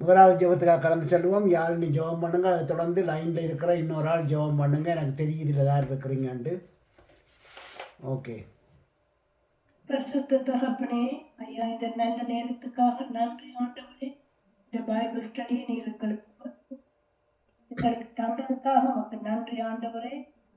முதலாவது ஜெபத்துக்காக கடந்து செல்வோம். யாழினி ஜெபம் பண்ணுங்க. அதை தொடர்ந்து லைனில் இருக்கிற இன்னொரு ஆள் ஜெபம் பண்ணுங்க. எனக்கு தெரியுது இல்லை யார் இருக்கிறீங்கன்ட்டு. ஓகே. பரிசுத்த தகப்பனே, ஐயா இந்த நல்ல நேரத்துக்காக நன்றி ஆண்டவரே. இந்த பைபிள் ஸ்டடி நீர் எங்களுக்கு தந்ததுக்காக உமக்கு நன்றி ஆண்டவரே.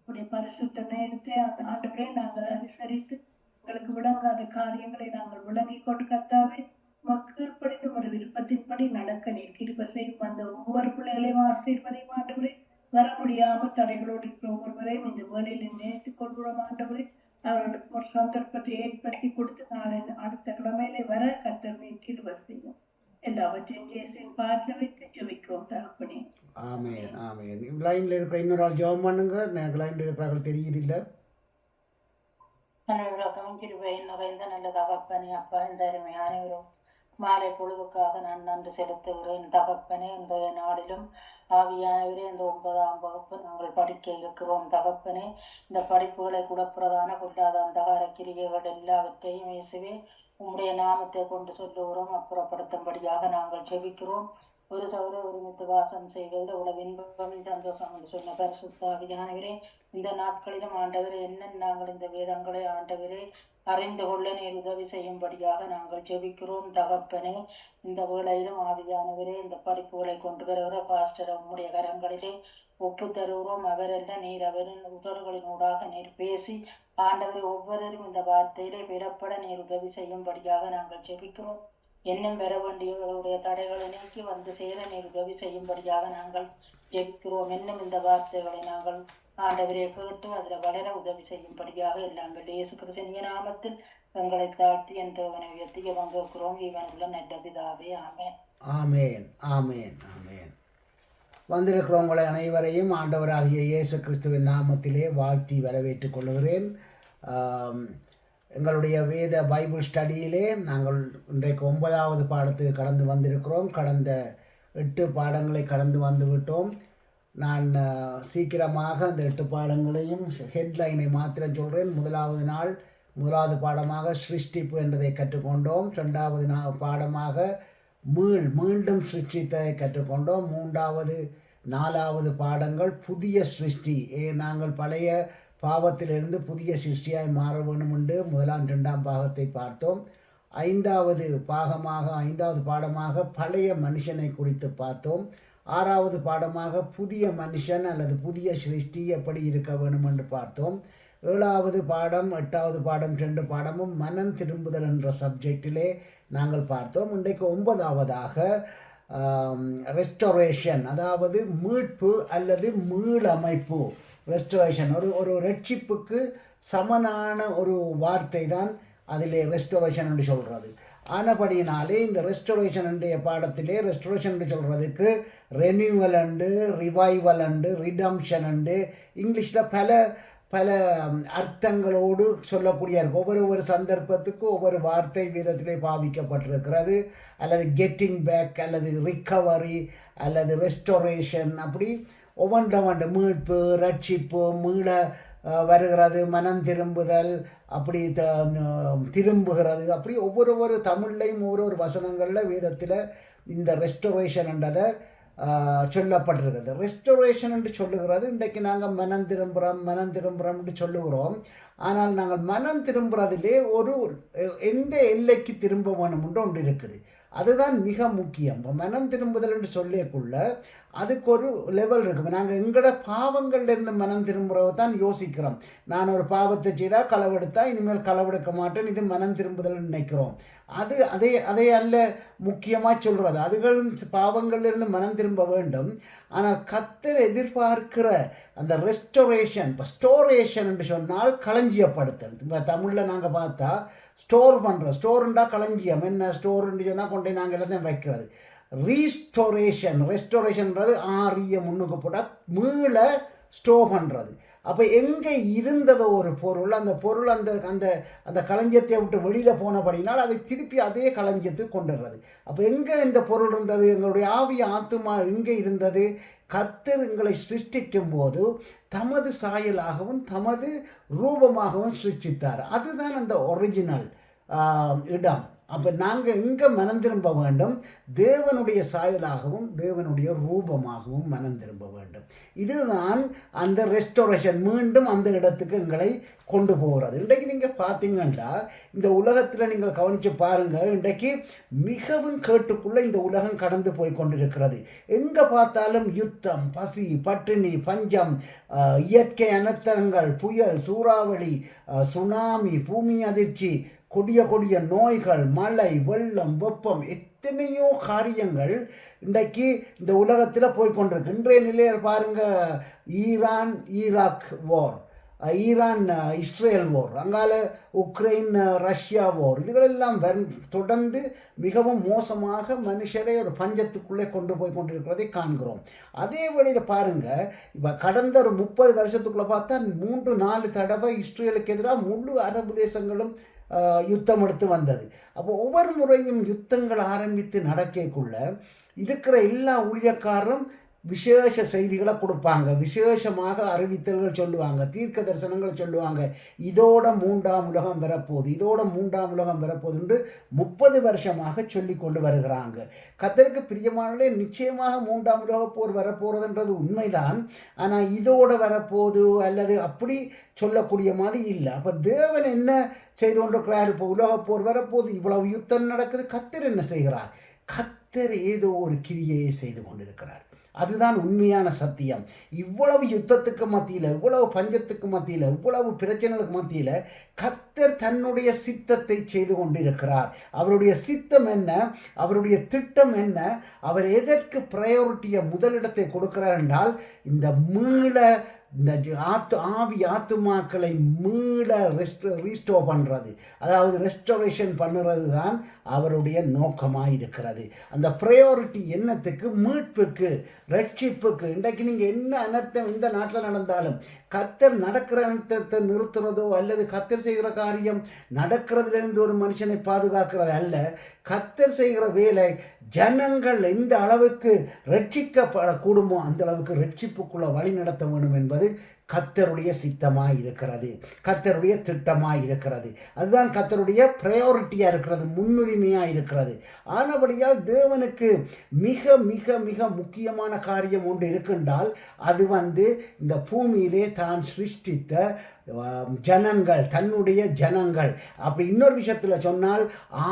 உடைய பரிசுத்த நேரத்தை ஆண்டவரே நாங்கள் அனுசரித்து எங்களுக்கு விளங்காத காரியங்களை நாங்கள் விளங்கி கொண்டு கத்தாவே மக்கள் படித்து ஒரு விருப்பத்தின்படி நடக்க நீர் கிருபை செய்யும். அந்த ஒவ்வொரு பிள்ளைகளையும் ஆசீர்வதியும் ஆண்டவரே. வர முடியாமல் தடைகளோடு இருக்கிற ஒவ்வொருவரையும் இந்த வேலையில் நினைத்துக் கொள்கிறோம் ஆண்டவரே. அவர்களுக்கு ஒரு சந்தர்ப்பத்தை ஏற்படுத்தி கொடுத்து நாளை அடுத்த கிழமையிலே வர கத்தர் நீர் கிருபை செய்யும். எல்லாவற்றையும் இயேசுவின் பாதத்தில் வைத்து ஜெபிக்கிறோம் தகப்பனே. ஆமென் ஆமென். லைனில் இருக்கிற இன்னொரு ஆள் ஜெபம் பண்ணுங்க. எனக்கு லைனில் இருக்கிறார்கள் தெரியுது இல்லை. அனைவருக்கும் கிருபையின் நிறைந்த நல்ல தகப்பனே, அப்பா இந்த அருமையான ஒரு மாலை பொழுதுக்காக நான் நன்றி செலுத்துகிறேன் தகப்பனே. இன்றைய நாளிலும் ஆவியானவரே இந்த 9ஆம் வகுப்பு நாங்கள் படிக்க இருக்கிறோம் தகப்பனே. இந்த படிப்புகளை கூட பிரதான கொள்ளாத அந்தகார கிரியைகள் எல்லாவற்றையும் இயேசுவே உம்முடைய நாமத்தை கொண்டு சொல்லுகிறோம். அப்புறப்படுத்தும்படியாக நாங்கள் ஜெபிக்கிறோம். ஒரு சௌர ஒருமித்து வாசம் செய்வது உலக இன்பம் சந்தோஷம் என்று சொன்ன பரிசுத்த ஆவியானவரே, இந்த நாட்களிலும் ஆண்டவரே என்ன நாங்கள் இந்த வேதங்களை ஆண்டவரே அறிந்து கொள்ள நீர் உதவி செய்யும்படியாக நாங்கள் ஜெபிக்கிறோம் தகப்பனே. இந்த வேளையிலும் ஆவியானவரே இந்த படிப்புகளை கொண்டு வருகிற பாஸ்டர் உம்முடைய கரங்களிலே ஒப்பு தருகிறோம். அவரெல்லாம் நீர் அவரின் உதடுகளின் ஊடாக நீர் பேசி ஆண்டவரை ஒவ்வொருவரும் இந்த வார்த்தையிலே பெறப்பட நீர் உதவி செய்யும்படியாக நாங்கள் ஜெபிக்கிறோம். இன்னும் பெற வேண்டியவர்களுடைய தடைகளை நீக்கி வந்து சேர நீர் உதவி செய்யும்படியாக நாங்கள் ஜெபிக்கிறோம். இன்னும் இந்த வார்த்தைகளை நாங்கள் ஆண்டவரை கேட்டு அதில் வளர உதவி செய்யும்படியாக எல்லாம் இயேசு கிறிஸ்துவின் நாமத்தில் எங்களை தாழ்த்தி என் தேவனை உயர்த்தி வந்திருக்கிறோம். இவனுள்ள நல்ல பிதாவே, ஆமென் ஆமென் ஆமென் ஆமென். வந்திருக்கிறவங்களை அனைவரையும் ஆண்டவராகிய இயேசு கிறிஸ்துவின் நாமத்திலே வாழ்த்தி வரவேற்றுக் கொள்கிறேன். எங்களுடைய வேத பைபிள் ஸ்டடியிலே நாங்கள் இன்றைக்கு 9வது பாடத்துக்கு கடந்து வந்திருக்கிறோம். கடந்த 8 பாடங்களை கடந்து வந்து விட்டோம். நான் சீக்கிரமாக அந்த 8 பாடங்களையும் ஹெட்லைனை மாத்திரம் சொல்கிறேன். முதலாவது பாடமாக சிருஷ்டிப்பு என்றதை கற்றுக்கொண்டோம். 2வது பாடமாக மீண்டும் சிருஷ்டித்ததை கற்றுக்கொண்டோம். 3வது 4வது பாடங்கள் புதிய சிருஷ்டி, நாங்கள் பழைய பாவத்திலிருந்து புதிய சிருஷ்டியாய் மாற வேணும் என்று 1ஆம் 2ஆம் பாகத்தை பார்த்தோம். 5வது பாடமாக பழைய மனுஷனை குறித்து பார்த்தோம். 6வது பாடமாக புதிய மனுஷன் அல்லது புதிய சிருஷ்டி எப்படி இருக்க வேணும் என்று பார்த்தோம். 7வது பாடம் 8வது பாடம் 2 பாடமும் மனம் திரும்புதல் என்ற சப்ஜெக்டிலே நாங்கள் பார்த்தோம். இன்றைக்கு 9வதாக ரெஸ்டோரேஷன், அதாவது மீட்பு அல்லது மீளமைப்பு. ரெஸ்டோரேஷன் ஒரு ரட்சிப்புக்கு சமனான ஒரு வார்த்தை தான் அதிலே ரெஸ்டோரேஷன் என்று சொல்கிறது. ஆனபடியினாலே இந்த ரெஸ்டோரேஷன் என்ற பாடத்திலே ரெஸ்டோரேஷன் என்று சொல்கிறதுக்கு renewal and, revival and, redemption and இங்கிலீஷில் பல அர்த்தங்களோடு சொல்லக்கூடிய ஒவ்வொரு சந்தர்ப்பத்துக்கு ஒவ்வொரு வார்த்தை வீதத்திலே பாவிக்கப்பட்டிருக்கிறது. அல்லது கெட்டிங் பேக் அல்லது ரிக்கவரி அல்லது ரெஸ்டோரேஷன், அப்படி ஒவ்வொன்று மீட்பு, ரட்சிப்பு, மீள வருகிறது, மனம் திரும்புதல், அப்படி திரும்புகிறது, அப்படி ஒவ்வொரு தமிழ்லையும் ஒவ்வொரு வசனங்களில் வேதத்தில் இந்த ரெஸ்டோரேஷன் என்றதை சொல்லப்பட்டிருக்கிறது. ரெஸ்டோரேஷன் என்று சொல்லுகிறது. இன்றைக்கு நாங்கள் மனம் திரும்புகிறோம் என்று சொல்லுகிறோம். ஆனால் நாங்கள் மனம் திரும்புறதிலே எந்த எல்லைக்கு திரும்ப வேணும் என்று ஒன்று இருக்குது. அதுதான் மிக முக்கியம். மனம் திரும்புதல் என்று சொல்லியக்குள்ள அதுக்கு ஒரு லெவல் இருக்குது. நாங்கள் எங்களோட பாவங்கள்லேருந்து மனம் திரும்புறவை தான் யோசிக்கிறோம். நான் ஒரு பாவத்தை செய்தால் களவெடுத்தா இனிமேல் களவெடுக்க மாட்டேன், இது மனம் திரும்புதல் நினைக்கிறோம். அதை அல்ல முக்கியமாக சொல்கிறது. அதுகள் பாவங்கள்லேருந்து மனம் திரும்ப வேண்டும். ஆனால் கர்த்தர் எதிர்பார்க்கிற அந்த ரெஸ்டோரேஷன், இப்போ ஸ்டோரேஷன் என்று சொன்னால் களஞ்சியப்படுத்தல். இப்போ தமிழில் நாங்கள் பார்த்தா ஸ்டோர் பண்ணுறோம். ஸ்டோருண்டா களஞ்சியம், என்ன ஸ்டோருன்னு சொன்னால் கொண்டே நாங்கள் எல்லாத்தையும் வைக்கிறது. ரெஸ்டோரேஷன்றது ஆரிய முன்னுக்கு போட்டால் மீள ஸ்டோர் பண்ணுறது. அப்போ எங்கே இருந்ததோ ஒரு பொருள், அந்த பொருள் அந்த அந்த அந்த களஞ்சியத்தை விட்டு வெளியில் போனபடினால் அதை திருப்பி அதே களஞ்சியத்துக்கு கொண்டுடுறது. அப்போ எங்கே இந்த பொருள் இருந்தது, எங்களுடைய ஆவி ஆத்துமா எங்கே இருந்தது? கர்த்தர் எங்களை சிருஷ்டிக்கும் போது தமது சாயலாகவும் தமது ரூபமாகவும் சிருஷ்டித்தார். அதுதான் அந்த ஒரிஜினல் இடம். அப்போ நாங்கள் எங்கே மனம் திரும்ப வேண்டும்? தேவனுடைய சாயலாகவும் தேவனுடைய ரூபமாகவும் மனம் திரும்ப வேண்டும். இதுதான் அந்த ரெஸ்டோரேஷன், மீண்டும் அந்த இடத்துக்கு எங்களை கொண்டு போகிறது. இன்றைக்கு நீங்கள் பார்த்தீங்கன்னா இந்த உலகத்தில் நீங்கள் கவனித்து பாருங்கள், இன்றைக்கு மிகவும் கேட்டுக்குள்ளே இந்த உலகம் கடந்து போய் கொண்டிருக்கிறது. எங்கே பார்த்தாலும் யுத்தம், பசி, பட்டினி, பஞ்சம், இயற்கை அனர்த்தங்கள், புயல், சூறாவளி, சுனாமி, பூமி அதிர்ச்சி, கொடிய கொடிய நோய்கள், மழை, வெள்ளம், வெப்பம், எத்தனையோ காரியங்கள் இன்றைக்கு இந்த உலகத்தில் போய்கொண்டிருக்கு. இன்றைய நிலையில் பாருங்கள், ஈரான் ஈராக் வார், ஈரான் இஸ்ரேல் வார், அங்கால உக்ரைன் ரஷ்யா வார், இதுகளெல்லாம் தொடர்ந்து மிகவும் மோசமாக மனுஷரை ஒரு பஞ்சத்துக்குள்ளே கொண்டு போய் கொண்டிருக்கிறதை காண்கிறோம். அதே வழியில் பாருங்கள், இப்போ கடந்த ஒரு 30 வருஷத்துக்குள்ளே பார்த்தா 3-4 தடவை இஸ்ரேலுக்கு எதிராக முழு அரபு தேசங்களும் யுத்தம் எடுத்து வந்தது. அப்போ ஒவ்வொரு முறையும் யுத்தங்கள் ஆரம்பித்து நடக்கக்குள்ள இருக்கிற எல்லா ஊழியக்காரரும் விசேஷ செய்திகளை கொடுப்பாங்க, விசேஷமாக அறிவித்தல்கள் சொல்லுவாங்க, தீர்க்க தரிசனங்களை சொல்லுவாங்க. இதோட 3ஆம் உலகம் வரப்போகுது, இதோட 3ஆம் உலகம் வரப்போகுது என்று 30 வருஷமாக சொல்லி கொண்டு வருகிறாங்க. கர்த்தருக்கு பிரியமானே, நிச்சயமாக 3ஆம் உலக போர் வரப்போகிறதுன்றது உண்மைதான். ஆனால் இதோட வரப்போகுது அல்லது அப்படி சொல்லக்கூடிய மாதிரி இல்லை. அப்போ தேவன் என்ன செய்து கொண்டிருக்கிறார்? இப்போ உலக போர் வரப்போகுது, இவ்வளவு யுத்தம் நடக்குது, கர்த்தர் என்ன செய்கிறார்? கர்த்தர் ஏதோ ஒரு கிரியையை செய்து கொண்டிருக்கிறார். அதுதான் உண்மையான சத்தியம். இவ்வளவு யுத்தத்துக்கு மத்தியில், இவ்வளவு பஞ்சத்துக்கு மத்தியில், இவ்வளவு பிரச்சனைகளுக்கு மத்தியில் கர்த்தர் தன்னுடைய சித்தத்தை செய்து கொண்டிருக்கிறார். அவருடைய சித்தம் என்ன? அவருடைய திட்டம் என்ன? அவர் எதற்கு ப்ரையாரிட்டியை, முதலிடத்தை கொடுக்கிறார் என்றால், இந்த இந்த ஆத்துமாக்களை ரீஸ்டோர் பண்ணுறது, அதாவது ரெஸ்டோரேஷன் பண்ணுறது தான் அவருடைய நோக்கமாக இருக்கிறது. அந்த ப்ரையாரிட்டி என்னத்துக்கு? மீட்புக்கு, ரட்சிப்புக்கு. இன்றைக்கு நீங்கள் என்ன அனர்த்தம் இந்த நாட்டில் நடந்தாலும் கர்த்தர் நடக்கிற அனர்த்தத்தை நிறுத்துறதோ அல்லது கர்த்தர் செய்கிற காரியம் நடக்கிறதுலேருந்து ஒரு மனுஷனை பாதுகாக்கிறது அல்ல. கர்த்தர் செய்கிற வேலை ஜனங்கள் எந்த அளவுக்கு ரட்சிக்கப்படக்கூடுமோ அந்த அளவுக்கு ரட்சிப்புக்குள்ள வழி நடத்த வேண்டும் என்பது கர்த்தருடைய சித்தமாக இருக்கிறது, கர்த்தருடைய திட்டமாக இருக்கிறது. அதுதான் கர்த்தருடைய ப்ரையாரிட்டியாக இருக்கிறது, முன்னுரிமையாக இருக்கிறது. ஆனபடியால் தேவனுக்கு மிக மிக மிக முக்கியமான காரியம் ஒன்று இருக்கின்றால் அது இந்த பூமியிலே தான் சிருஷ்டித்த ஜனங்கள், தன்னுடைய ஜனங்கள். அப்படி இன்னொரு விஷயத்தில் சொன்னால்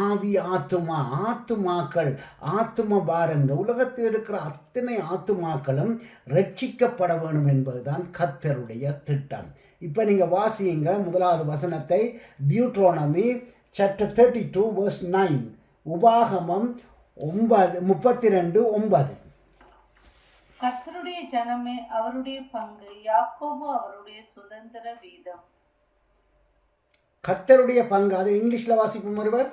ஆவி, ஆத்துமாக்கள், ஆத்தும பாரம். இந்த உலகத்தில் இருக்கிற அத்தனை ஆத்துமாக்களும் ரட்சிக்கப்பட வேணும் என்பதுதான் கர்த்தருடைய திட்டம். இப்போ நீங்கள் வாசியுங்க முதலாவது வசனத்தை, டியூட்ரோனமி chapter 32 verse 9, உபாகமம் 32:9. கர்த்தருடைய ஜனமே அவருடைய பங்கு, யாக்கோபு அவருடைய சுதந்திர வீதம். கர்த்தருடைய பங்கு, அது இங்கிலீஷ்ல வாசிப்போம் ஒருவர்.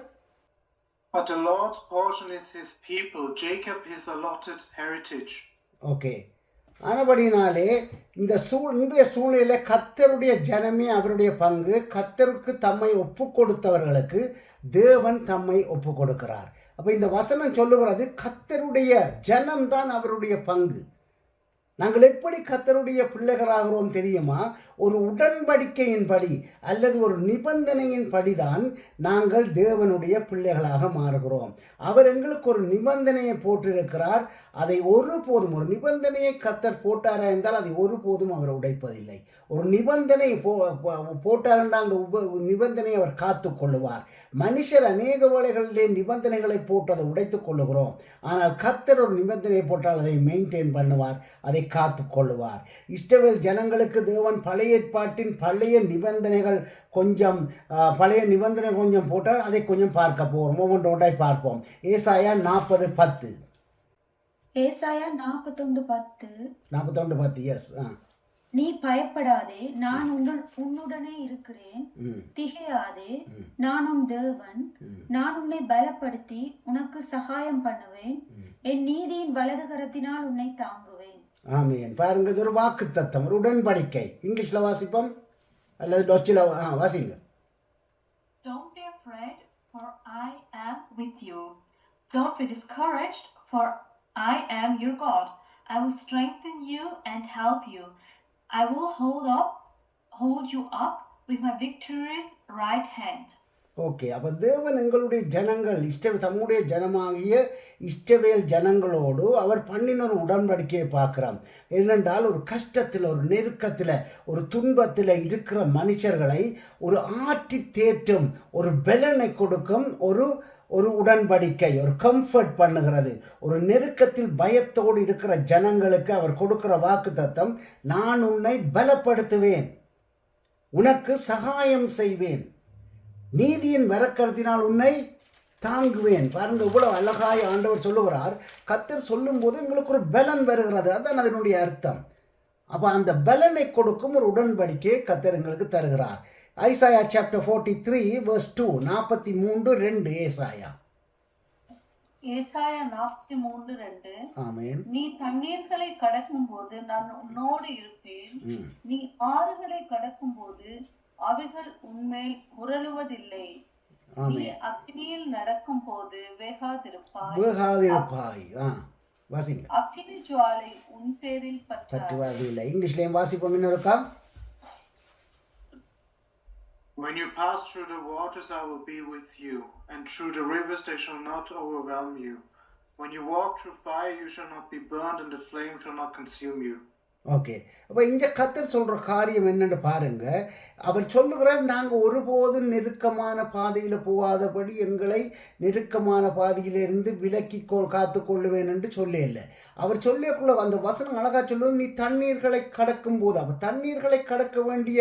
But the Lord's portion is his people, Jacob his allotted heritage. Okay. ஆனபடினாலே இன்றைய சூழ்நிலை கர்த்தருடைய ஜனமே அவருடைய பங்கு. கர்த்தருக்கு தம்மை ஒப்பு கொடுத்தவர்களுக்கு தேவன் தம்மை ஒப்பு கொடுக்கிறார். அப்போ இந்த வசனம் சொல்லுகிறது கர்த்தருடைய ஜனம்தான் அவருடைய பங்கு. நாங்கள் எப்படி கர்த்தருடைய பிள்ளைகளாகிறோம் தெரியுமா? ஒரு உடன்படிக்கையின்படி அல்லது ஒரு நிபந்தனையின் படிதான் நாங்கள் தேவனுடைய பிள்ளைகளாக மாறுகிறோம். அவர் எங்களுக்கு ஒரு நிபந்தனையை போட்டிருக்கிறார். அதை ஒருபோதும், ஒரு நிபந்தனையை கர்த்தர் போட்டாரா என்றால் அதை ஒருபோதும் அவர் உடைப்பதில்லை. ஒரு நிபந்தனை போட்டார் என்றால் அந்த நிபந்தனையை அவர் காத்து கொள்ளுவார். மனுஷர் அநேக வேளைகளிலே நிபந்தனைகளை போட்டு அதை உடைத்துக் கொள்ளுகிறோம். ஆனால் கர்த்தர் ஒரு நிபந்தனையை போட்டால் அதை மெயின்டைன் பண்ணுவார், அதை காத்து கொள்ளுவார். இஸ்ரவேல் ஜனங்களுக்கு தேவன் பழைய ஏற்பாட்டின் பழைய நிபந்தனைகள் கொஞ்சம் போட்டால் அதை கொஞ்சம் பார்க்க போகிறோம், ஒவ்வொன்றாய் பார்ப்போம். ஏசாயா 40:10. ஏசாயா 41:10. எஸ். நீ பயப்படாதே, நான் உன்னுடனே இருக்கிறேன். திகையாதே, நான் உன் தேவன். நான் உன்னை பலப்படுத்தி உனக்கு சகாயம் பண்ணுவேன். என் நீதியின் வலது கரத்தினால் உன்னை தாங்குவேன். ஆமென். பாருங்க, இது ஒரு வாக்கு தத்தம், ஒரு உடன்படிக்கை. இங்கிலீஷ்ல வாசிப்போம் அல்லது டச்சில் வாசிங்க. Don't be afraid, for I am with you. Don't be discouraged, for I am your God. I will strengthen you and help you. I will hold you up with my victorious right hand. Okay, அப்போ தேவன் எங்களுடைய ஜனங்கள் தம்முடைய ஜனமாகிய இஸ்ரவேல் ஜனங்களோடு அவர் பண்ணின ஒரு உடன்படிக்கையை பார்க்குறோம். ஏனென்றால் ஒரு கஷ்டத்தில், ஒரு நெருக்கத்தில், ஒரு துன்பத்தில் இருக்கிற மனுஷர்களை ஒரு ஆற்றி தேற்றும், ஒரு பலனை கொடுக்கும் ஒரு உடன்படிக்கை, ஒரு கம்ஃபர்ட் பண்ணுகிறது. ஒரு நெருக்கத்தில் பயத்தோடு இருக்கிற ஜனங்களுக்கு அவர் கொடுக்கிற வாக்குத்தத்தம், நான் உன்னை பலப்படுத்துவேன், உனக்கு சகாயம் செய்வேன், நீதியின் வரக்கரத்தினால் உன்னை தாங்குவேன். பாருங்க, இவ்வளவு அழகாய் ஆண்டவர் சொல்லுகிறார். கர்த்தர் சொல்லும்போது எங்களுக்கு ஒரு பலன் வருகிறது, அதுதான் அதனுடைய அர்த்தம். அப்போ அந்த பலனை கொடுக்கும் ஒரு உடன்படிக்கையை கர்த்தர் எங்களுக்கு தருகிறார். Isaiah chapter 43 verse 2, 43:2. ஏசாயா 43:2. ஆமென். நீ தண்ணீர்களை கடக்கும் போது நான் உன்னோடு இருப்பேன், நீ ஆறுகளை கடக்கும் போது அவைகள் உன்மேல் புரளுவதில்லை, நீ அக்னியில் நடக்கும் போது வேகாதிருப்பாய். வாசிங்க. அக்கினி ஜுவாலை உன் பேரில் பற்றுவது இல்லை. இங்கிலீஷ்லயும் வாசிப்போம் இன்னொருக்கா. When you pass through the waters, I will be with you, and through the rivers they shall not overwhelm you. When you walk through fire, you shall not be burned, and the flame shall not consume you. Okay, அப்போ இந்த கர்த்தர் சொல்கிற காரியம் என்னென்னு பாருங்க. அவர் சொல்லுகிறார், நாங்கள் ஒருபோதும் நெருக்கமான பாதையில் போகாதபடி எங்களை நெருக்கமான பாதையிலிருந்து விலக்கி காத்து கொள்ளுவேன் என்று சொல்லல. அவர் சொல்லியக்குள்ள அந்த வசனம் அழகாக சொல்லுவது, நீ தண்ணீர்களை கடக்கும் போது, அப்போ தண்ணீர்களை கடக்க வேண்டிய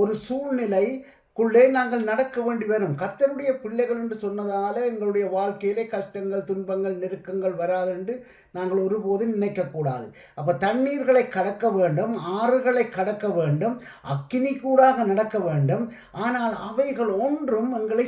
ஒரு சூழ்நிலைக்குள்ளே நாங்கள் நடக்க வேண்டி வரும். கர்த்தருடைய பிள்ளைகள் என்று சொன்னதால எங்களுடைய வாழ்க்கையிலே கஷ்டங்கள், துன்பங்கள், நெருக்கங்கள் வராது என்று நாங்கள் ஒருபோதும் நினைக்கக்கூடாது. அப்போ தண்ணீர்களை கடக்க வேண்டும், ஆறுகளை கடக்க வேண்டும், அக்கினி கூடாக நடக்க வேண்டும். ஆனால் அவைகள் ஒன்றும் எங்களை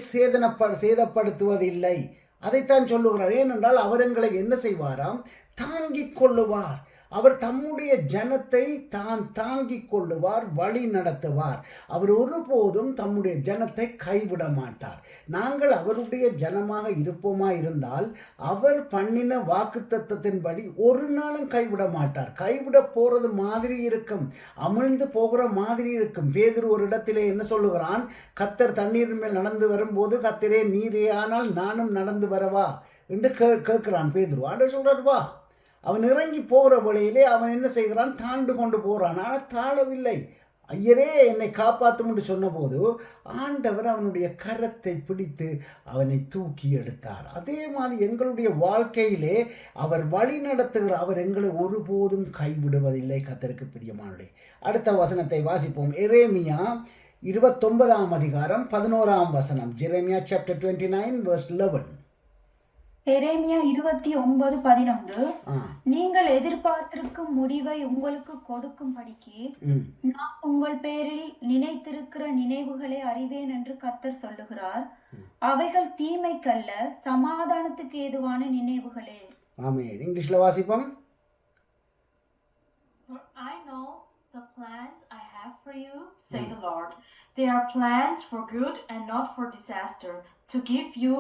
சேதப்படுத்துவதில்லை. அதைத்தான் சொல்லுகிறார். ஏனென்றால் அவர் எங்களை என்ன செய்வாராம்? தாங்கிக் கொள்ளுவார். அவர் தம்முடைய ஜனத்தை தான் தாங்கிக் கொள்ளுவார், வழி நடத்துவார். அவர் ஒருபோதும் தம்முடைய ஜனத்தை கைவிட மாட்டார். நாங்கள் அவருடைய ஜனமாக இருப்போமா இருந்தால் அவர் பண்ணின வாக்குத்தத்தத்தின்படி ஒரு நாளும் கைவிட மாட்டார். கைவிட போறது மாதிரி இருக்கும், அமிழ்ந்து போகிற மாதிரி இருக்கும். பேதுரு ஒரு இடத்திலே என்ன சொல்லுகிறான்? கர்த்தர் தண்ணீர் மேல் நடந்து வரும்போது, கர்த்தரே நீரே ஆனால் நானும் நடந்து வரவா என்று கேட்கிறான் பேதுரு. ஆண்டவர் சொல்றார், வா. அவன் இறங்கி போகிற வழியிலே அவன் என்ன செய்கிறான்? தாண்டு கொண்டு போகிறான். ஆனால் தாழவில்லை. ஐயரே என்னை காப்பாற்றும் என்று சொன்னபோது ஆண்டவர் அவனுடைய கரத்தை பிடித்து அவனை தூக்கி எடுத்தார். அதே மாதிரி எங்களுடைய வாழ்க்கையிலே அவர் வழி நடத்துகிற அவர் எங்களை ஒருபோதும் கைவிடுவதில்லை. கர்த்தருக்கு பிரியமானவர்களே, அடுத்த வசனத்தை வாசிப்போம். எரேமியா 29:11. Jeremiah chapter 29 verse 11. எரேமியா 29:11. நீங்கள் எதிர்பார்த்திருக்கும் முடிவை உங்களுக்கு கொடுக்கும்படிக்கு நான் உங்கள் பேரில் நினைத்திருக்கிற நினைவுகளை அறிவேன் என்று கர்த்தர் சொல்லுகிறார். அவைகள் தீமைக்கல்ல, சமாதானத்துக்கு ஏதுவான நினைவுகளே. ஆமென். இங்கிலீஷ்ல வாசிப்போம். For I know the plans I have for you, say the Lord. They are plans for good and not for disaster, to give you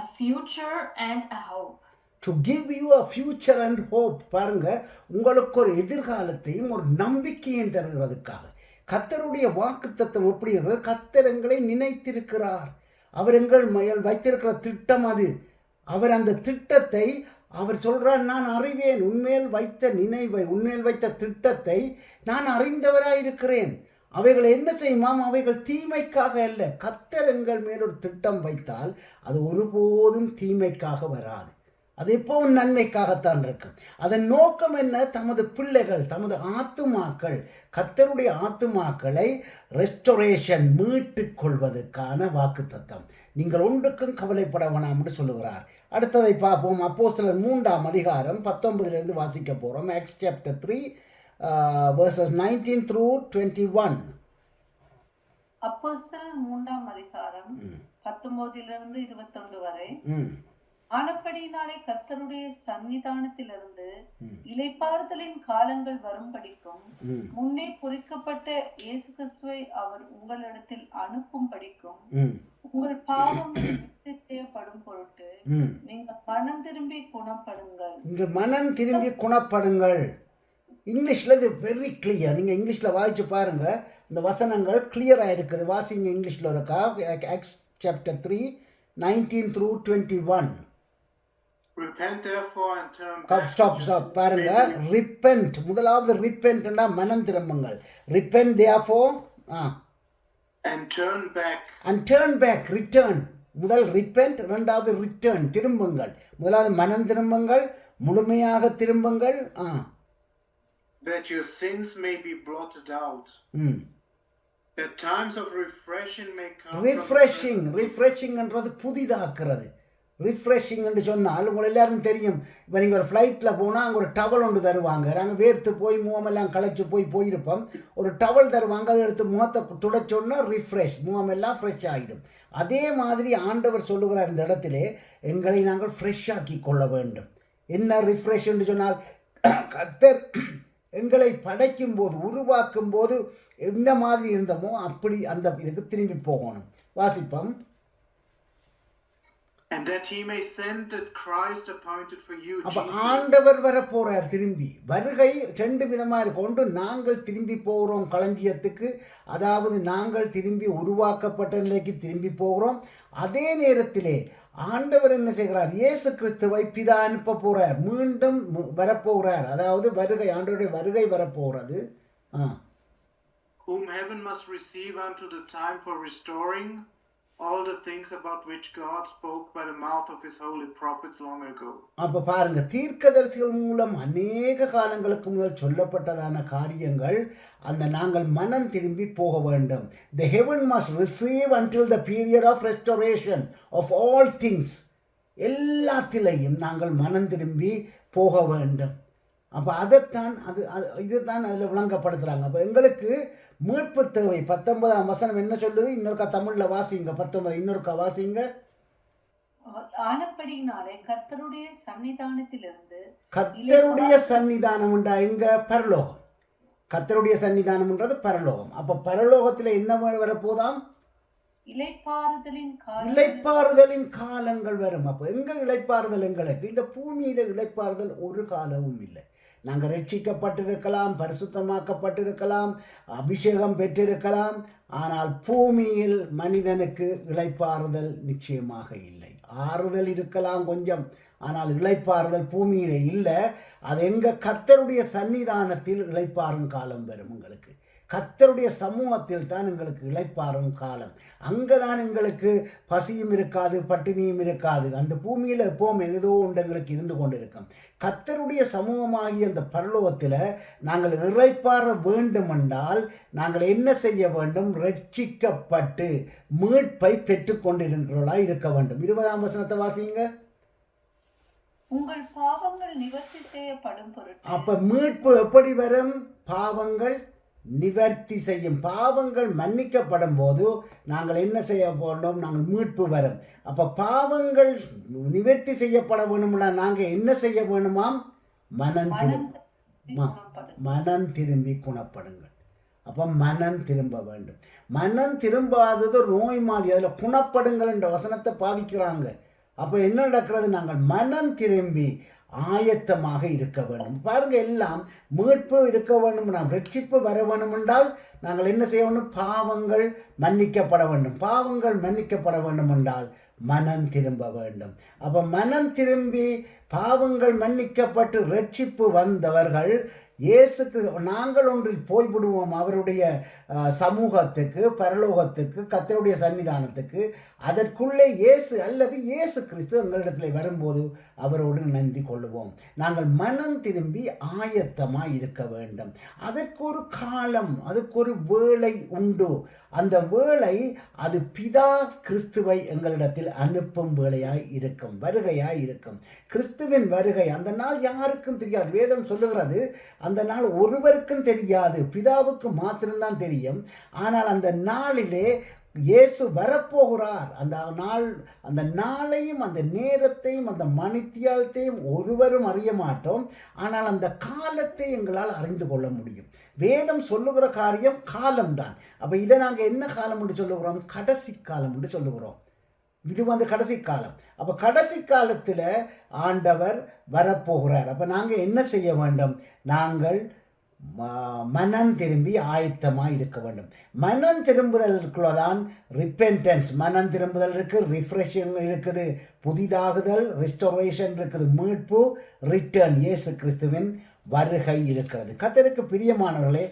a future and a hope. To give you a future and hope. பாருங்க, உங்களுக்கு ஒரு எதிர்காலத்தையும் ஒரு நம்பிக்கையும் தருகிறதுக்காக. கர்த்தருடைய வாக்குத்தத்தம் எப்படி இருக்கிறது? கர்த்தர் எங்களை நினைத்திருக்கிறார். அவர் எங்கள் மேல் வைத்திருக்கிற திட்டம் அது. அவர் அந்த திட்டத்தை அவர் சொல்றார், நான் அறிவேன். உன்மேல் வைத்த நினைவை, உன்மேல் வைத்த திட்டத்தை நான் அறிந்தவராயிருக்கிறேன். அவைகள் என்ன செய்யுமாம்? அவைகள் தீமைக்காக அல்ல. கர்த்தர் எங்கள் மேல் ஒரு திட்டம் வைத்தால் அது ஒருபோதும் தீமைக்காக வராது. அது எப்பவும் நன்மைக்காகத்தான் இருக்கும். அதன் நோக்கம் என்ன? தமது பிள்ளைகள், தமது ஆத்துமாக்கள், கர்த்தருடைய ஆத்துமாக்களை ரெஸ்டோரேஷன், மீட்டுக் கொள்வதற்கான வாக்குத்தத்தம். நீங்கள் ஒன்றுக்கும் கவலைப்பட வேணாம் என்று சொல்லுகிறார். அடுத்ததை பார்ப்போம். அப்போஸ்தலர் 3:19 வாசிக்க போகிறோம். Acts chapter 3 verses 19 through 21. அப்போஸ்தலர் 3:19 வரை. ஆனப்படியினாலே கர்த்தருடைய சந்நிதானத்திலிருந்து இளைப்பாறுதலின் காலங்கள் வரும்படிக்கும் முன்னே குறிக்கப்பட்ட இயேசு கிறிஸ்துவை அவர் உங்களிடத்தில் அனுப்பும்படிக்கும் உங்கள் பாவம் செய்யப்படும் பொருட்டு நீங்கள் மனம் திரும்பி குணப்படுங்கள். இங்க மனம் திரும்பி குணப்படுங்கள். இங்கிலீஷில் இது வெரி கிளியர். நீங்கள் இங்கிலீஷில் வாசிச்சு பாருங்கள், இந்த வசனங்கள் கிளியராக இருக்குது. வாசிங்க இங்கிலீஷில் இருக்கா. Acts chapter 3, 19 through 21. Repent therefore and turn back. Stop பாருங்க. ரிப்பென்ட், முதலாவது ரிப்பென்ட்னா மனம் திரும்புங்கள். Repent therefore And turn back. and turn back, return. முதல் ரிப்பென்ட், இரண்டாவது ரிட்டர்ன், திரும்புங்கள். முதலாவது மனம் திரும்புங்கள், முழுமையாக திரும்புங்கள். That your sins may be blotted out. That times of refreshing may come. Refreshing என்றது புதிதாக்குறது. ரிஃப்ரெஷிங் என்று சொன்னால் உங்களுக்கு எல்லாரும் தெரியும். இப்போ நீங்கள் ஒரு ஃப்ளைட்டில் போனால் அங்கே ஒரு டவல் ஒன்று தருவாங்க. நாங்கள் வேர்த்து போய் முகமெல்லாம் களைச்சி போயிருப்போம். ஒரு டவல் தருவாங்க, அதை எடுத்து முகத்தை துடைச்சோன்னா ரிஃப்ரெஷ், முகமெல்லாம் ஃப்ரெஷ் ஆகிடும். அதே மாதிரி ஆண்டவர் சொல்லுகிறார் இந்த இடத்திலே, எங்களை நாங்கள் ஃப்ரெஷ் ஆக்கி கொள்ள வேண்டும். என்ன ரிஃப்ரெஷ் என்று சொன்னால், கர்த்தர் எங்களை படைக்கும் போது, உருவாக்கும் போது எந்த மாதிரி இருந்தோமோ அப்படி அந்த இதுக்கு திரும்பி போகணும். வாசிப்போம். And that he may send that Christ appointed for you. அப்ப ஆண்டவர் வர போறார். திரும்பி வருகை ரெண்டு விதமா இருக்கு. ஒன்று, நாங்கள் திரும்பி போகிறோம் களஞ்சியத்துக்கு, அதாவது நாங்கள் திரும்பி உருவாக்கப்பட்ட நிலைக்கு திரும்பி போகிறோம். அதே நேரத்திலே ஆண்டவர் என்ன செய்கிறார்? இயேசு கிறிஸ்துவை பிதா அனுப்ப போறார், மீண்டும் வரப்போகிறார். அதாவது வருகை, ஆண்டவருடைய வருகை வரப்போகிறது. Whom heaven must receive unto the time for restoring all the things about which God spoke by the mouth of his holy prophets long ago. அப்ப பாருங்க, தீர்க்கதரிசிகள் மூலம் அநேக காலங்களுக்கு முதல் சொல்லப்பட்டதான காரியங்கள், அந்த நாங்கள் மனம் திரும்பி போக வேண்டும். The heaven must receive until the period of restoration of all things. எல்லாத்திலையும் நாங்கள் மனம் திரும்பி போக வேண்டும். அப்போ அதைத்தான் இதுதான் அதில் விளங்கப்படுத்துகிறாங்க. அப்போ எங்களுக்கு மீட்பு தேவை. 19ஆம் வசனம் என்ன சொல்லுது? இன்னொருக்கா தமிழில் வாசிங்க. 19 இன்னொருக்கா வாசிங்க. ஆனப்படியினாலே கர்த்தருடைய சன்னிதானத்திலிருந்து, கர்த்தருடைய சன்னிதானம் உண்டா? இங்க பரலோகம். கர்த்தருடைய சன்னிதானம்ன்றது பரலோகம். அப்போ பரலோகத்தில் என்ன வரப்போதாம்? இளைப்பாறுதலின் காலங்கள் வரும். அப்போ எங்க இளைப்பாறுதல்? எங்களுக்கு இந்த பூமியில இளைப்பாறுதல் ஒரு காலமும் இல்லை. நாங்கள் ரட்சிக்கப்பட்டிருக்கலாம், பரிசுத்தமாக்கப்பட்டிருக்கலாம், அபிஷேகம் பெற்றிருக்கலாம், ஆனால் பூமியில் மனிதனுக்கு இளைப்பாறுதல் நிச்சயமாக இல்லை. ஆறுதல் இருக்கலாம் கொஞ்சம், ஆனால் இளைப்பாறுதல் பூமியிலே இல்லை. அது எங்க? கர்த்தருடைய சன்னிதானத்தில் இளைப்பாறும் காலம் வரும். உங்களுக்கு கர்த்தருடைய சமூகத்தில் தான் எங்களுக்கு இளைப்பாறும் காலம். அங்கே தான் எங்களுக்கு பசியும் இருக்காது, பட்டினியும் இருக்காது. அந்த பூமியில் எப்போவும் ஏதோ ஒன்று எங்களுக்கு இருந்து கொண்டு இருக்கும். கர்த்தருடைய சமூகமாகிய அந்த பரலோகத்தில் நாங்கள் இளைப்பாற வேண்டுமென்றால் நாங்கள் என்ன செய்ய வேண்டும்? ரட்சிக்கப்பட்டு மீட்பை பெற்றுக்கொண்டிருக்கிறவர்களாக இருக்க வேண்டும். 20ஆம் வசனத்தை வாசிங்க. உங்கள் பாவங்கள் நிவர்த்தி செய்யப்படும் பொருட்டு. அப்ப மீட்பு எப்படி வரும்? பாவங்கள் நிவர்த்தி செய்யும். பாவங்கள் மன்னிக்கப்படும் போது நாங்கள் என்ன செய்ய வேண்டும்? நாங்கள் மீட்பு வரும். அப்ப பாவங்கள் நிவர்த்தி செய்யப்பட வேணும்னா நாங்கள் என்ன செய்ய வேணுமாம்? மனம் திரும்பி குணப்படுங்கள். அப்போ மனம் திரும்ப வேண்டும். மனம் திரும்பாதது நோய் மாதிரி. அதில் குணப்படுங்கள் என்ற வசனத்தை பாவிக்கிறாங்க. அப்போ என்ன நடக்கிறது? நாங்கள் மனம் திரும்பி ஆயத்தமாக இருக்க வேண்டும். பாருங்க, எல்லாம் மீட்பு இருக்க வேண்டும், நாம் ரட்சிப்பு வர வேண்டும் என்றால் நாங்கள் என்ன செய்ய வேண்டும்? பாவங்கள் மன்னிக்கப்பட வேண்டும். பாவங்கள் மன்னிக்கப்பட வேண்டும் என்றால் மனம் திரும்ப வேண்டும். அப்போ மனம் திரும்பி பாவங்கள் மன்னிக்கப்பட்டு ரட்சிப்பு வந்தவர்கள் இயேசுக்கு நாங்கள் ஒன்றில் போய்விடுவோம். அவருடைய சமூகத்துக்கு, பரலோகத்துக்கு, கர்த்தருடைய சன்னிதானத்துக்கு. அதற்குள்ளே இயேசு அல்லது இயேசு கிறிஸ்து எங்களிடத்தில் வரும்போது அவரோடு இணைந்து கொள்ளுவோம். நாங்கள் மனம் திரும்பி ஆயத்தமாக இருக்க வேண்டும். அதற்கு ஒரு காலம், அதுக்கு ஒரு வேளை உண்டு. அந்த வேளை அது பிதா கிறிஸ்துவை எங்களிடத்தில் அனுப்பும் வேளையாய் இருக்கும், வருகையாய் இருக்கும். கிறிஸ்துவின் வருகை அந்த நாள் யாருக்கும் தெரியாது. வேதம் சொல்லுகிறது அந்த நாள் ஒருவருக்கும் தெரியாது, பிதாவுக்கு மாத்திரம்தான் தெரியும். ஆனால் அந்த நாளிலே இயேசு வரப்போகிறார். அந்த நாளையும் அந்த நேரத்தையும் அந்த மணித்தியாலத்தையும் ஒருவரும் அறிய மாட்டோம். ஆனால் அந்த காலத்தை எங்களால் அறிந்து கொள்ள முடியும். வேதம் சொல்லுகிற காரியம் காலம்தான். அப்போ இதை நாங்கள் என்ன காலம் என்று சொல்லுகிறோம்? கடைசி காலம் என்று சொல்லுகிறோம். இது கடைசி காலம். அப்போ கடைசி காலத்தில் ஆண்டவர் வரப்போகிறார். அப்போ நாங்கள் என்ன செய்ய வேண்டும்? நாங்கள் மனம் திரும்பி ஆயத்தமாக இருக்க வேண்டும். மனம் திரும்புதலுக்குள்ளதான் ரிப்பென்டன்ஸ், மனம் திரும்புதல் இருக்குது, ரிஃப்ரெஷிங் இருக்குது, புதிதாகுதல், ரெஸ்டோரேஷன் இருக்குது, மீட்பு, ரிட்டர்ன், இயேசு கிறிஸ்துவின் வருகை இருக்கிறது. கர்த்தருக்கு பிரியமானவர்களே,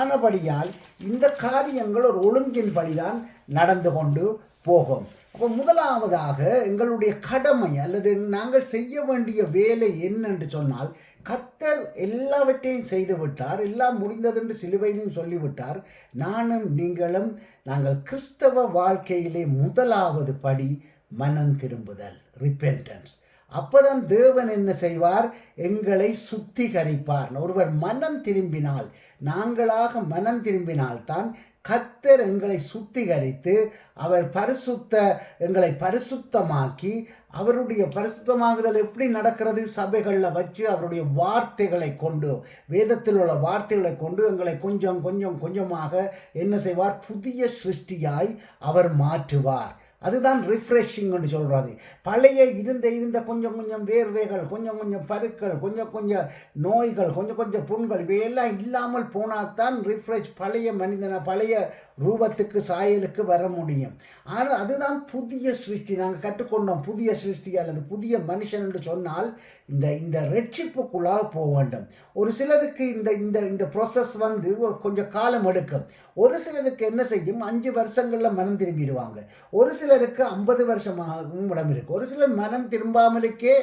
ஆனபடியால் இந்த காரியங்கள் ஒரு ஒழுங்கின்படிதான் நடந்து கொண்டு போகும். அப்போ முதலாவதாக எங்களுடைய கடமை அல்லது நாங்கள் செய்ய வேண்டிய வேலை என்னென்று சொன்னால், கர்த்தர் எல்லாவற்றையும் செய்து விட்டார், எல்லாம் முடிந்ததென்று சிலுவையிலும் சொல்லிவிட்டார். நானும் நீங்களும் நாங்கள் கிறிஸ்தவ வாழ்க்கையிலே முதலாவது படி மனம் திரும்புதல், ரிப்பென்டன்ஸ். அப்போதான் தேவன் என்ன செய்வார்? எங்களை சுத்திகரிப்பார். ஒருவர் மனம் திரும்பினால், நாங்களாக மனம் திரும்பினால்தான் கர்த்தர் எங்களை சுத்திகரித்து அவர் எங்களை பரிசுத்தமாக்கி, அவருடைய பரிசுத்தமாகுதல் எப்படி நடக்கிறது? சபைகளில் வச்சு அவருடைய வார்த்தைகளை கொண்டு, வேதத்தில் உள்ள வார்த்தைகளை கொண்டு எங்களை கொஞ்சம் கொஞ்சம் கொஞ்சமாக என்ன செய்வார்? புதிய சிருஷ்டியாய் அவர் மாற்றுவார். அதுதான் ரிஃப்ரெஷிங்னு சொல்கிறது. பழைய இருந்த கொஞ்சம் கொஞ்சம் வேர்வைகள், கொஞ்சம் கொஞ்சம் பருக்கள், கொஞ்சம் கொஞ்சம் நோய்கள், கொஞ்சம் கொஞ்சம் புண்கள் இவையெல்லாம் இல்லாமல் போனால்தான் ரிஃப்ரெஷ், பழைய மனிதனை பழைய ரூபத்துக்கு சாயலுக்கு வர முடியும். ஆனால் அதுதான் புதிய சிருஷ்டி. நாங்கள் கற்றுக்கொண்டோம் புதிய சிருஷ்டி அல்லது புதிய மனுஷன் என்று சொன்னால் இந்த ரட்சிப்புக்குள்ளாக போக வேண்டும். ஒரு சிலருக்கு இந்த ப்ராசஸ் கொஞ்சம் காலம் எடுக்கும். ஒரு சிலருக்கு என்ன செய்யும்? 5 வருஷங்களில் மனம் திரும்பிடுவாங்க. ஒரு சிலருக்கு 50 வருஷமாகவும் இடம் இருக்கு. ஒரு சிலர் மனம் திரும்பாமலுக்கே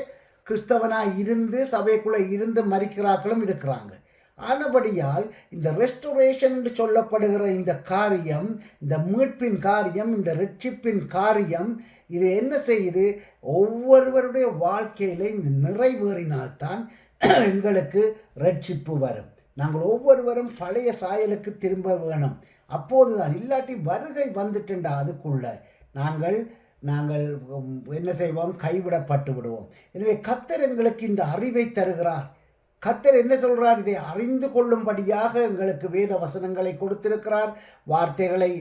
கிறிஸ்தவனாக இருந்து சபைக்குள்ளே இருந்து மரிக்கிறார்களும் இருக்கிறாங்க. ஆனபடியால் இந்த ரெஸ்டோரேஷன் என்று சொல்லப்படுகிற இந்த காரியம், இந்த மீட்பின் காரியம், இந்த ரட்சிப்பின் காரியம், இது என்ன செய்யுது? ஒவ்வொருவருடைய வாழ்க்கையில இந்த நிறைவேறினால்தான் எங்களுக்கு ரட்சிப்பு வரும். நாங்கள் ஒவ்வொருவரும் பழைய சாயலுக்கு திரும்ப வேணும். அப்போதுதான், இல்லாட்டி வருகை வந்துட்டுண்டா அதுக்குள்ள நாங்கள் என்ன செய்வோம்? கைவிடப்பட்டு விடுவோம். எனவே கர்த்தர் எங்களுக்கு இந்த அறிவை தருகிறார். கர்த்தர் என்ன சொல்றார்? இதை அறிந்து கொள்ளும்படியாக எங்களுக்கு வேத வசனங்களை கொடுத்திருக்கிறார், வார்த்தைகளை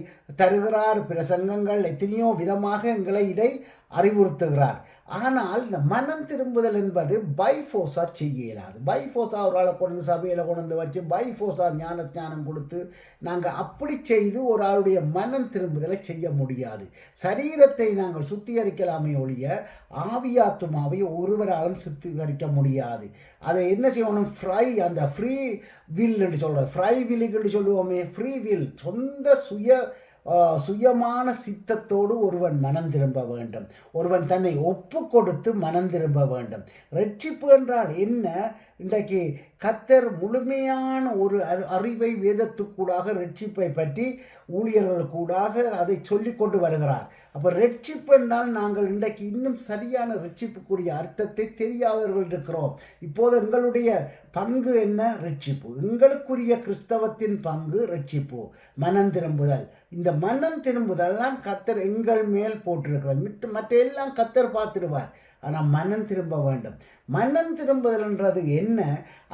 தருகிறார், பிரசங்கங்கள் எத்தனையோ விதமாக எங்களை இதை அறிவுறுத்துகிறார். ஆனால் இந்த மனம் திரும்புதல் என்பது பைஃபோஸா செய்ய இயலாது. பைஃபோஸா ஒரு ஆளை கொண்டு சபையில் கொண்டு வச்சு பைஃபோஸா ஞானம் கொடுத்து நாங்கள் அப்படி செய்து ஒரு ஆளுடைய மனம் திரும்புதலை செய்ய முடியாது. சரீரத்தை நாங்கள் சுத்திகரிக்கலாமே ஒழிய ஆவியாத்துமாவை ஒருவராலும் சுத்திகரிக்க முடியாது. அதை என்ன செய்யணும்? அந்த ஃப்ரீ வில் என்று சொல்கிறோம். ஃப்ரை வில்லுன்னு சொல்லுவோமே, ஃப்ரீ வில், சொந்த சுயமான சித்தத்தோடு ஒருவன் மனம் திரும்ப வேண்டும். ஒருவன் தன்னை ஒப்பு கொடுத்து மனம் திரும்ப வேண்டும். ரட்சிப்பு என்றால் என்ன? இன்றைக்கு கர்த்தர் முழுமையான ஒரு அறிவை வேதத்துக்கூடாக ரட்சிப்பை பற்றி ஊழியர்கள் கூடாக அதை சொல்லி கொண்டு வருகிறார். அப்போ ரட்சிப்பு என்றால் நாங்கள் இன்றைக்கு இன்னும் சரியான ரட்சிப்புக்குரிய அர்த்தத்தை தெரியாதவர்கள் இருக்கிறோம். இப்போது எங்களுடைய பங்கு என்ன? ரட்சிப்பு. எங்களுக்குரிய கிறிஸ்தவத்தின் பங்கு ரட்சிப்பு, மனம் திரும்புதல். இந்த மனம் திரும்புதல் தான் கர்த்தர் எங்கள் மேல் போட்டிருக்கிறது. மற்ற எல்லாம் கர்த்தர் பார்த்துடுவார். ஆனால் மனம் திரும்ப வேண்டும். மனம் திரும்புதல்ன்றது என்ன?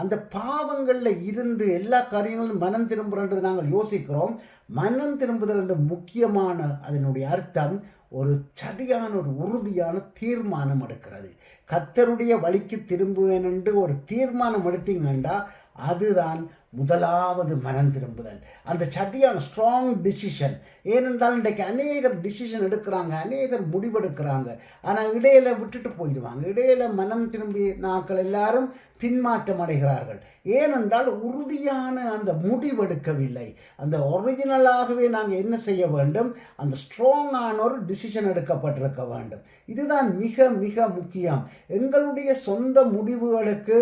அந்த பாவங்களில் இருந்து எல்லா காரியங்களும் மனம் திரும்புறது நாங்கள் யோசிக்கிறோம். மனம் திரும்புதல் என்ற முக்கியமான அதனுடைய அர்த்தம் ஒரு சரியான ஒரு உறுதியான தீர்மானம் எடுக்கிறது. கர்த்தருடைய வழிக்கு திரும்புவேன் என்று ஒரு தீர்மானம் எடுத்தீங்கன்னா அதுதான் முதலாவது மனம் திரும்புதல். அந்த சரியான ஸ்ட்ராங் டிசிஷன். ஏனென்றால் இன்றைக்கு அநேகர் டிசிஷன் எடுக்கிறாங்க, அநேகர் முடிவெடுக்கிறாங்க, ஆனால் இடையில விட்டுட்டு போயிடுவாங்க. இடையில மனம் திரும்பி நாட்கள் எல்லாரும் பின்மாற்றம் அடைகிறார்கள். ஏனென்றால் உறுதியான அந்த முடிவெடுக்கவில்லை. அந்த ஒரிஜினலாகவே நாங்கள் என்ன செய்ய வேண்டும்? அந்த ஸ்ட்ராங்கான ஒரு டிசிஷன் எடுக்கப்பட்டிருக்க வேண்டும். இதுதான் மிக மிக முக்கியம். எங்களுடைய சொந்த முடிவுகளுக்கு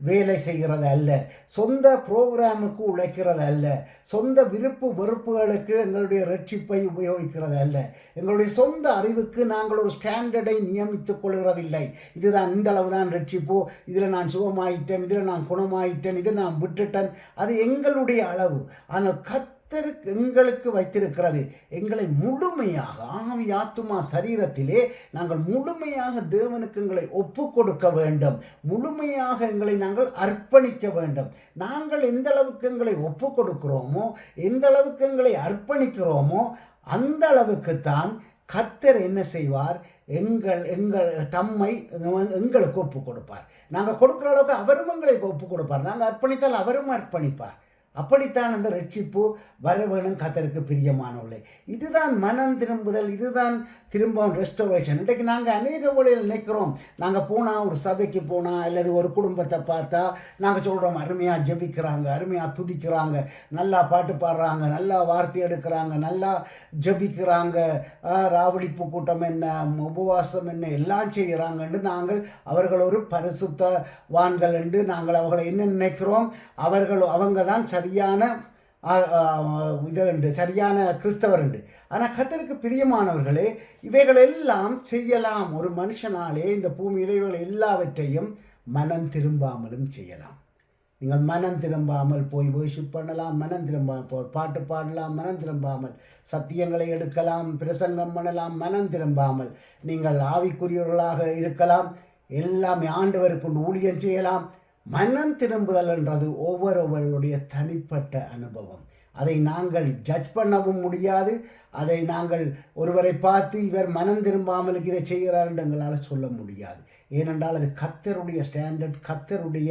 வேலை செய்கிறது அல்ல, சொந்த ப்ரோக்ராமுக்கு உழைக்கிறது அல்ல, சொந்த விருப்பு வெறுப்புகளுக்கு எங்களுடைய ரட்சிப்பை உபயோகிக்கிறது அல்ல, எங்களுடைய சொந்த அறிவுக்கு நாங்கள் ஒரு ஸ்டாண்டர்டை நியமித்துக் கொள்கிறதில்லை. இதுதான் இந்த அளவு தான் ரட்சிப்போ, இதில் நான் சுகமாயிட்டேன், இதில் நான் குணமாயிட்டேன், இதை நான் விட்டுட்டேன், அது எங்களுடைய அளவு. ஆனால் கர்த்தருக்கு எங்களுக்கு வைத்திருக்கிறது எங்களை முழுமையாக ஆவி ஆத்துமா சரீரத்திலே நாங்கள் முழுமையாக தேவனுக்கு எங்களை ஒப்பு கொடுக்க வேண்டும். முழுமையாக எங்களை நாங்கள் அர்ப்பணிக்க வேண்டும். நாங்கள் எந்த அளவுக்கு எங்களை ஒப்பு கொடுக்கிறோமோ, எந்த அளவுக்கு எங்களை அர்ப்பணிக்கிறோமோ, அந்த அளவுக்குத்தான் கர்த்தர் என்ன செய்வார்? தம்மை எங்களுக்கு ஒப்பு கொடுப்பார். நாங்கள் கொடுக்குற அளவுக்கு அவரும் எங்களுக்கு ஒப்பு கொடுப்பார். நாங்கள் அர்ப்பணித்தால் அவரும் அர்ப்பணிப்பார். அப்படித்தான் அந்த ரட்சிப்பு வர வேணும் கர்த்தருக்கு பிரியமானவர்களே. இதுதான் மனம் திரும்புதல், இதுதான் திரும்பவும் ரெஸ்டோரேஷன். இன்றைக்கு நாங்கள் அநேக வழியில் நினைக்கிறோம், நாங்கள் போனால் ஒரு சபைக்கு போனால் அல்லது ஒரு குடும்பத்தை பார்த்தா நாங்கள் சொல்கிறோம் அருமையாக ஜெபிக்கிறாங்க, அருமையாக துதிக்கிறாங்க, நல்லா பாட்டு பாடுறாங்க, நல்லா வார்த்தை எடுக்கிறாங்க, நல்லா ஜெபிக்கிறாங்க, ராவளிப்பு கூட்டம் என்ன, உபவாசம் என்ன எல்லாம் செய்கிறாங்கன்னு நாங்கள் அவர்கள் ஒரு பரிசுத்தவான்கள் என்று நாங்கள் அவர்களை என்ன நினைக்கிறோம், அவங்க தான் சரியான இது சரியான கிறிஸ்தவர் உண்டு. ஆனால் கர்த்தருக்கு பிரியமானவர்களே, இவைகள் எல்லாம் செய்யலாம். ஒரு மனுஷனாலே இந்த பூமியில் இவைகள் எல்லாவற்றையும் மனம் திரும்பாமலும் செய்யலாம். நீங்கள் மனம் திரும்பாமல் போய் வர்ஷிப் பண்ணலாம், மனம் திரும்பாமல் பாட்டு பாடலாம், மனம் திரும்பாமல் சத்தியங்களை எடுக்கலாம், பிரசங்கம் பண்ணலாம், மனம் திரும்பாமல் நீங்கள் ஆவிக்குரியவர்களாக இருக்கலாம், எல்லாமே ஆண்டவருக்கு ஊழியம் செய்யலாம். மனம் திரும்புதல் என்றது ஒவ்வொருவருடைய தனிப்பட்ட அனுபவம். அதை நாங்கள் ஜட்ஜ் பண்ணவும் முடியாது. அதை நாங்கள் ஒருவரை பார்த்து இவர் மனம் திரும்பாமலுக்கு இதை செய்கிறார் என்று எங்களால் சொல்ல முடியாது. ஏனென்றால் அது கர்த்தருடைய ஸ்டாண்டர்ட், கர்த்தருடைய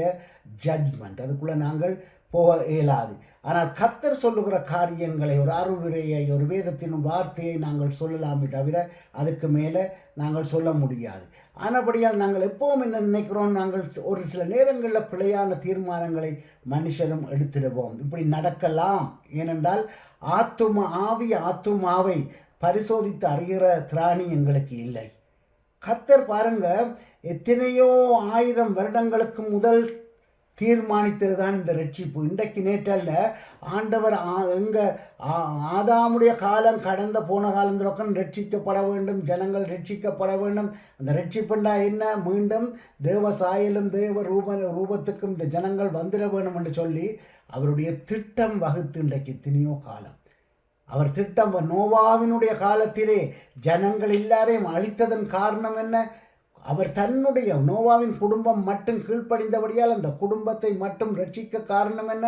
ஜட்ஜ்மெண்ட், அதுக்குள்ளே நாங்கள் போக இயலாது. ஆனால் கர்த்தர் சொல்லுகிற காரியங்களை, ஒரு அறிவுரையை, ஒரு வேதத்தின் வார்த்தையை நாங்கள் சொல்லலாமே தவிர அதுக்கு மேலே நாங்கள் சொல்ல முடியாது. ஆனபடியால் நாங்கள் எப்பவும் என்ன நினைக்கிறோம், நாங்கள் ஒரு சில நேரங்களில் பிழையான தீர்மானங்களை மனுஷரும் எடுத்துடுவோம். இப்படி நடக்கலாம். ஏனென்றால் ஆத்துமாவை பரிசோதித்து அறிகிற திராணி எங்களுக்கு இல்லை. கர்த்தர் பாருங்க, எத்தனையோ 1000 வருடங்களுக்கு முதல் தீர்மானித்தது தான் இந்த ரட்சிப்பு. இன்றைக்கு நேற்றல்ல, ஆண்டவர் ஆதாமுடைய காலம் கடந்த போன காலத்திற்கும் ரட்சிக்கப்பட வேண்டும், ஜனங்கள் ரட்சிக்கப்பட வேண்டும். அந்த ரட்சிப்புண்டா என்ன, மீண்டும் தேவ சாயலும் தேவ ரூபத்துக்கும் இந்த ஜனங்கள் வந்துட வேண்டும் என்று சொல்லி அவருடைய திட்டம் வகுத்து இன்றைக்கு எத்தனையோ காலம் அவர் திட்டம். நோவாவினுடைய காலத்திலே ஜனங்கள் எல்லாரையும் அழித்ததன் காரணம் என்ன, அவர் தன்னுடைய நோவாவின் குடும்பம் மட்டும் கீழ்ப்படிந்தபடியால் அந்த குடும்பத்தை மட்டும் ரட்சிக்க காரணம் என்ன,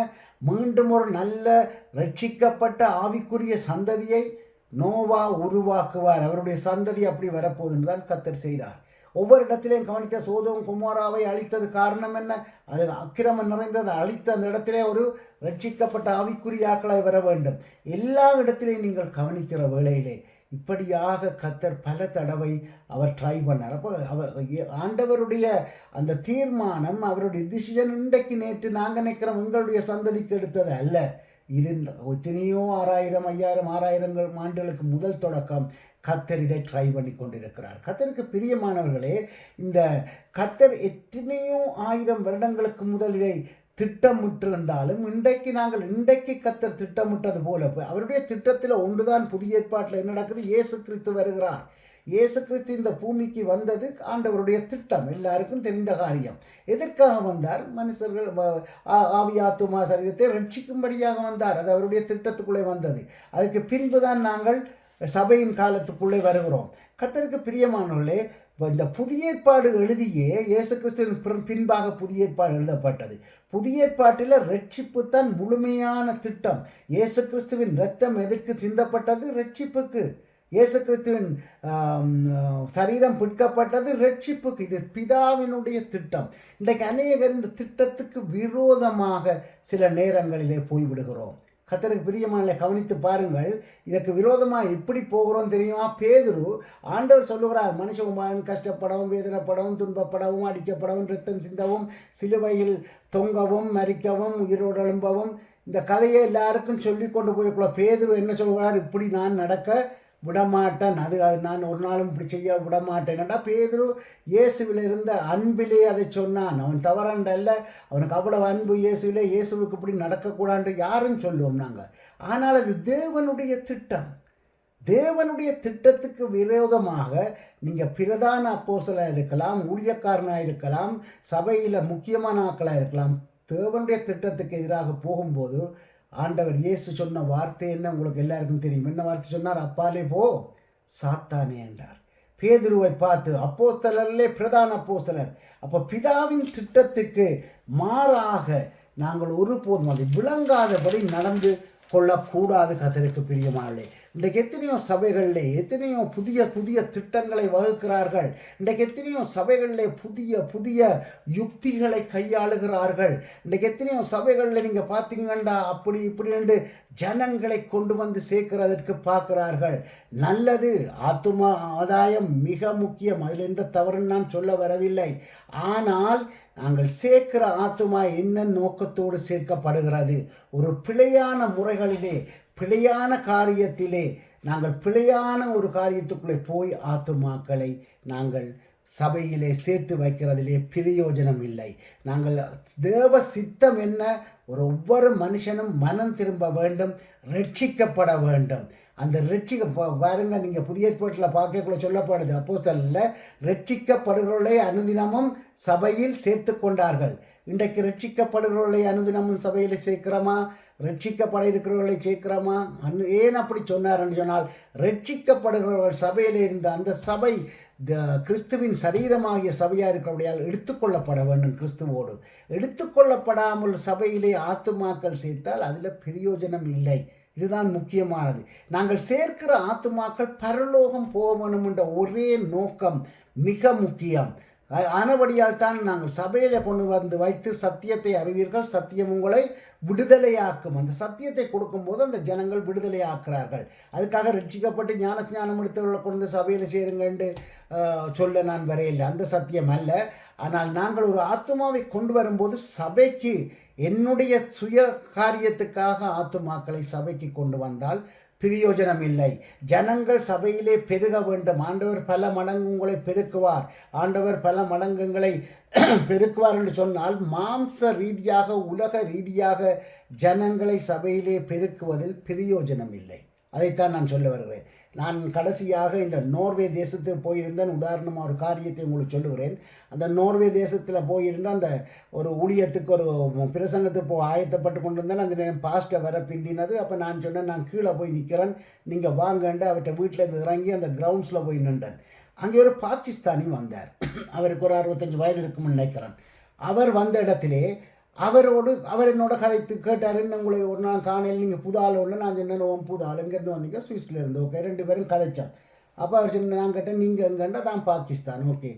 மீண்டும் ஒரு நல்ல ரட்சிக்கப்பட்ட ஆவிக்குரிய சந்ததியை நோவா உருவாக்குவார். அவருடைய சந்ததி அப்படி வரப்போகுதுன்னு தான் கர்த்தர் செய்தார். ஒவ்வொரு இடத்திலையும் கவனித்த சோதோம் குமாராவை அழித்தது காரணம் என்ன, அது அக்கிரமம் நிறைந்தது. அழித்த அந்த இடத்திலே ஒரு ரட்சிக்கப்பட்ட ஆவிக்குரிய ஆக்களாய் வர வேண்டும். எல்லா இடத்திலையும் நீங்கள் கவனிக்கிற வேளையிலே இப்படியாக கர்த்தர் பல தடவை அவர் ட்ரை பண்ணார். அப்போ ஆண்டவருடைய அந்த தீர்மானம், அவருடைய டிசிஷன் இன்றைக்கு நேற்று நாங்கள் நினைக்கிறோம் எங்களுடைய சந்ததிக்கு எடுத்தது அல்ல. இது எத்தனையோ 6000, 5000, 6000 ஆண்டுகளுக்கு முதல் தொடக்கம் கர்த்தர் இதை ட்ரை பண்ணி கொண்டிருக்கிறார். கர்த்தருக்கு பிரியமானவர்களே, இந்த கர்த்தர் எத்தனையோ 1000 வருடங்களுக்கு முதல் இதை திட்டமிட்டிருந்தாலும் இன்றைக்கு கர்த்தர் திட்டமிட்டது போல அவருடைய திட்டத்தில் ஒன்றுதான் புதிய ஏற்பாட்டில் என்ன நடக்குது, இயேசு கிறிஸ்து வருகிறார். இயேசு கிறிஸ்து இந்த பூமிக்கு வந்தது ஆண்டவருடைய திட்டம், எல்லாருக்கும் தெரிந்த காரியம். எதற்காக வந்தார், மனுஷர்கள் ஆவியாத்துமா சரீரத்தை ரட்சிக்கும்படியாக வந்தார். அது அவருடைய திட்டத்துக்குள்ளே வந்தது. அதுக்கு பின்புதான் நாங்கள் சபையின் காலத்துக்குள்ளே வருகிறோம். கர்த்தருக்கு பிரியமானவர்களே, இந்த புதிய ஏற்பாடு எழுதியே இயேசு கிறிஸ்துவின் பின்பாக புதிய ஏற்பாடு எழுதப்பட்டது. புதிய ஏற்பாட்டில் ரட்சிப்பு தான் முழுமையான திட்டம். இயேசு கிறிஸ்துவின் இரத்தம் எதற்கு சிந்தப்பட்டது, ரட்சிப்புக்கு. இயேசு கிறிஸ்துவின் சரீரம் பிடிக்கப்பட்டது ரட்சிப்புக்கு. இது பிதாவினுடைய திட்டம். இன்றைக்கு அநேகர் இந்த திட்டத்துக்கு விரோதமாக சில நேரங்களிலே போய்விடுகிறோம். கர்த்தருக்கு பிரியமான கவனித்து பாருங்கள், இதற்கு விரோதமாக எப்படி போகிறோம் தெரியுமா? பேதுரு ஆண்டவர் சொல்லுகிறார், மனுஷகுமாரன் கஷ்டப்படவும், வேதனைப்படவும், துன்பப்படவும், அடிக்கப்படவும், இரத்தம் சிந்தவும், சிலுவையில் தொங்கவும், மரிக்கவும், உயிரோடு எழும்பவும், இந்த கதையை எல்லாருக்கும் சொல்லி கொண்டு போய்க்குள்ள பேதுரு என்ன சொல்கிறார், இப்படி நான் நடக்க விடமாட்டேன், அது நான் ஒரு நாளும் இப்படி செய்ய விடமாட்டேன்டா. பேதுரு இயேசுவில் இருந்த அன்பிலே அதை சொன்னான். அவன் தவறாண்டல்ல, அவனுக்கு அவ்வளவு அன்பு இயேசுவிலே. இயேசுவுக்கு இப்படி நடக்கக்கூடாது யாரும் சொல்லுவோம் நாங்கள். ஆனால் அது தேவனுடைய திட்டம். தேவனுடைய திட்டத்துக்கு விரோதமாக நீங்கள் பிரதான அப்போஸ்தலராக இருக்கலாம், ஊழியக்காரனாக இருக்கலாம், சபையில் முக்கியமான ஆட்களாக இருக்கலாம், தேவனுடைய திட்டத்துக்கு எதிராக போகும்போது ஆண்டவர் இயேசு சொன்ன வார்த்தை என்ன உங்களுக்கு எல்லாருக்கும் தெரியும். என்ன வார்த்தை சொன்னார்? அப்பாலே போ சாத்தானே என்றார். பேதுருவை பார்த்து, அப்போஸ்தலரிலே பிரதான அப்போஸ்தலர். அப்போ பிதாவின் திட்டத்துக்கு மாறாக நாங்கள் ஒருபோதும் அதை விளங்காதபடி நடந்து கொள்ளக்கூடாது. கர்த்தருக்கு பிரியமானவர்களே, இன்றைக்கு எத்தனையோ சபைகளிலே எத்தனையோ புதிய புதிய திட்டங்களை வகுக்கிறார்கள். இன்றைக்கு எத்தனையோ சபைகளிலே புதிய புதிய யுக்திகளை கையாளுகிறார்கள். இன்றைக்கு எத்தனையோ சபைகளில் நீங்கள் பார்த்தீங்கன்னா அப்படி இப்படி என்று ஜனங்களை கொண்டு வந்து சேர்க்கிறதற்கு பார்க்கிறார்கள். நல்லது, ஆத்துமா ஆதாயம் மிக முக்கியம், அதில் எந்த தவறுன்னு நான் சொல்ல வரவில்லை. ஆனால் நாங்கள் சேர்க்கிற ஆத்துமா என்ன நோக்கத்தோடு சேர்க்கப்படுகிறது? ஒரு பிழையான முறைகளிலே, பிழையான காரியத்திலே, நாங்கள் பிழையான ஒரு காரியத்துக்குள்ளே போய் ஆத்துமாக்களை நாங்கள் சபையிலே சேர்த்து வைக்கிறதிலே பிரயோஜனம் இல்லை. நாங்கள் தேவ சித்தம் என்ன? ஒவ்வொரு மனுஷனும் மனம் திரும்ப வேண்டும், ரட்சிக்கப்பட வேண்டும். அந்த பாருங்க, நீங்கள் புதிய ஏற்பாட்டில் பார்க்கக்குள்ள சொல்லப்படுது, அப்போஸ்தலரில் ரட்சிக்கப்படுகிறவர்களை அனுதினமும் சபையில் சேர்த்து கொண்டார்கள். இன்றைக்கு ரட்சிக்கப்படுகிறவர்களை அனுதினமும் சபையில் சேர்க்கிறோமா? ரட்சிக்கப்பட இருக்கிறவர்களை சேர்க்கிறோமா? ஏன் அப்படி சொன்னார்ன்னு சொன்னால், ரட்சிக்கப்படுகிறவர்கள் சபையில் இருந்த அந்த சபை கிறிஸ்துவின் சரீரமாகிய சபையாக இருக்கிறபடியால் எடுத்துக்கொள்ளப்பட வேண்டும். கிறிஸ்துவோடு எடுத்துக்கொள்ளப்படாமல் சபையிலே ஆத்துமாக்கள் சேர்த்தால் அதில் பிரயோஜனம் இல்லை. இதுதான் முக்கியமானது. நாங்கள் சேர்க்கிற ஆத்துமாக்கள் பரலோகம் போக வேண்டும் என்ற ஒரே நோக்கம் மிக முக்கியம். ஆனபடியால் தான் நாங்கள் சபையில் கொண்டு வந்து வைத்து சத்தியத்தை அறிவீர்கள், சத்தியம் உங்களை விடுதலையாக்கும். அந்த சத்தியத்தை கொடுக்கும்போது அந்த ஜனங்கள் விடுதலையாக்குறார்கள். அதுக்காக ரட்சிக்கப்பட்டு ஞானம் எடுத்தவர்களை கொண்டு சபையில் சேருங்கன்னு சொல்ல நான் வரையில்லை, அந்த சத்தியம் அல்ல. ஆனால் நாங்கள் ஒரு ஆத்துமாவை கொண்டு வரும்போது சபைக்கு, என்னுடைய சுய காரியத்துக்காக ஆத்துமாக்களை சபைக்கு கொண்டு வந்தால் பிரயோஜனம் இல்லை. ஜனங்கள் சபையிலே பெருக வேண்டும். ஆண்டவர் பல மடங்கு உங்களை பெருக்குவார், ஆண்டவர் பல மடங்குகளை பெருக்குவார் என்று சொன்னால், மாம்ச ரீதியாக உலக ரீதியாக ஜனங்களை சபையிலே பெருக்குவதில் பிரயோஜனம் இல்லை. அதைத்தான் நான் சொல்ல வருகிறேன். நான் கடைசியாக இந்த நோர்வே தேசத்துக்கு போயிருந்தேன். உதாரணமாக ஒரு காரியத்தை உங்களுக்கு சொல்லுகிறேன். அந்த நோர்வே தேசத்தில் போயிருந்தால் அந்த ஒரு ஊழியத்துக்கு ஒரு பிரசங்கத்துக்கு ஆயத்தப்பட்டு கொண்டு இருந்தால் அந்த நேரம் பாஸ்ட்டை வர பிந்தினது. அப்போ நான் சொன்னேன், நான் கீழே போய் நிற்கிறேன், நீங்கள் வாங்கண்டு அவர்கிட்ட வீட்டில் இருந்து இறங்கி அந்த கிரவுண்ட்ஸில் போய் நின்றேன். அங்கே ஒரு பாகிஸ்தானி வந்தார். அவருக்கு ஒரு 65 வயது இருக்கும்னு நினைக்கிறேன். அவர் வந்த இடத்திலே அவர் என்னோட கதைத்து கேட்டாருன்னு உங்களை ஒரு நாள் காணையில் நீங்கள் புதால் ஒன்று, நான் சொன்னேன் புதால் எங்கேருந்து வந்தீங்க? சுவிஸில் இருந்து. ஓகே, 2 பேரும் கதைச்சோம். அப்போ அவர் சொன்ன, நான் கேட்டேன் நீங்கள் எங்கேண்டா? தான் பாகிஸ்தான். ஓகே,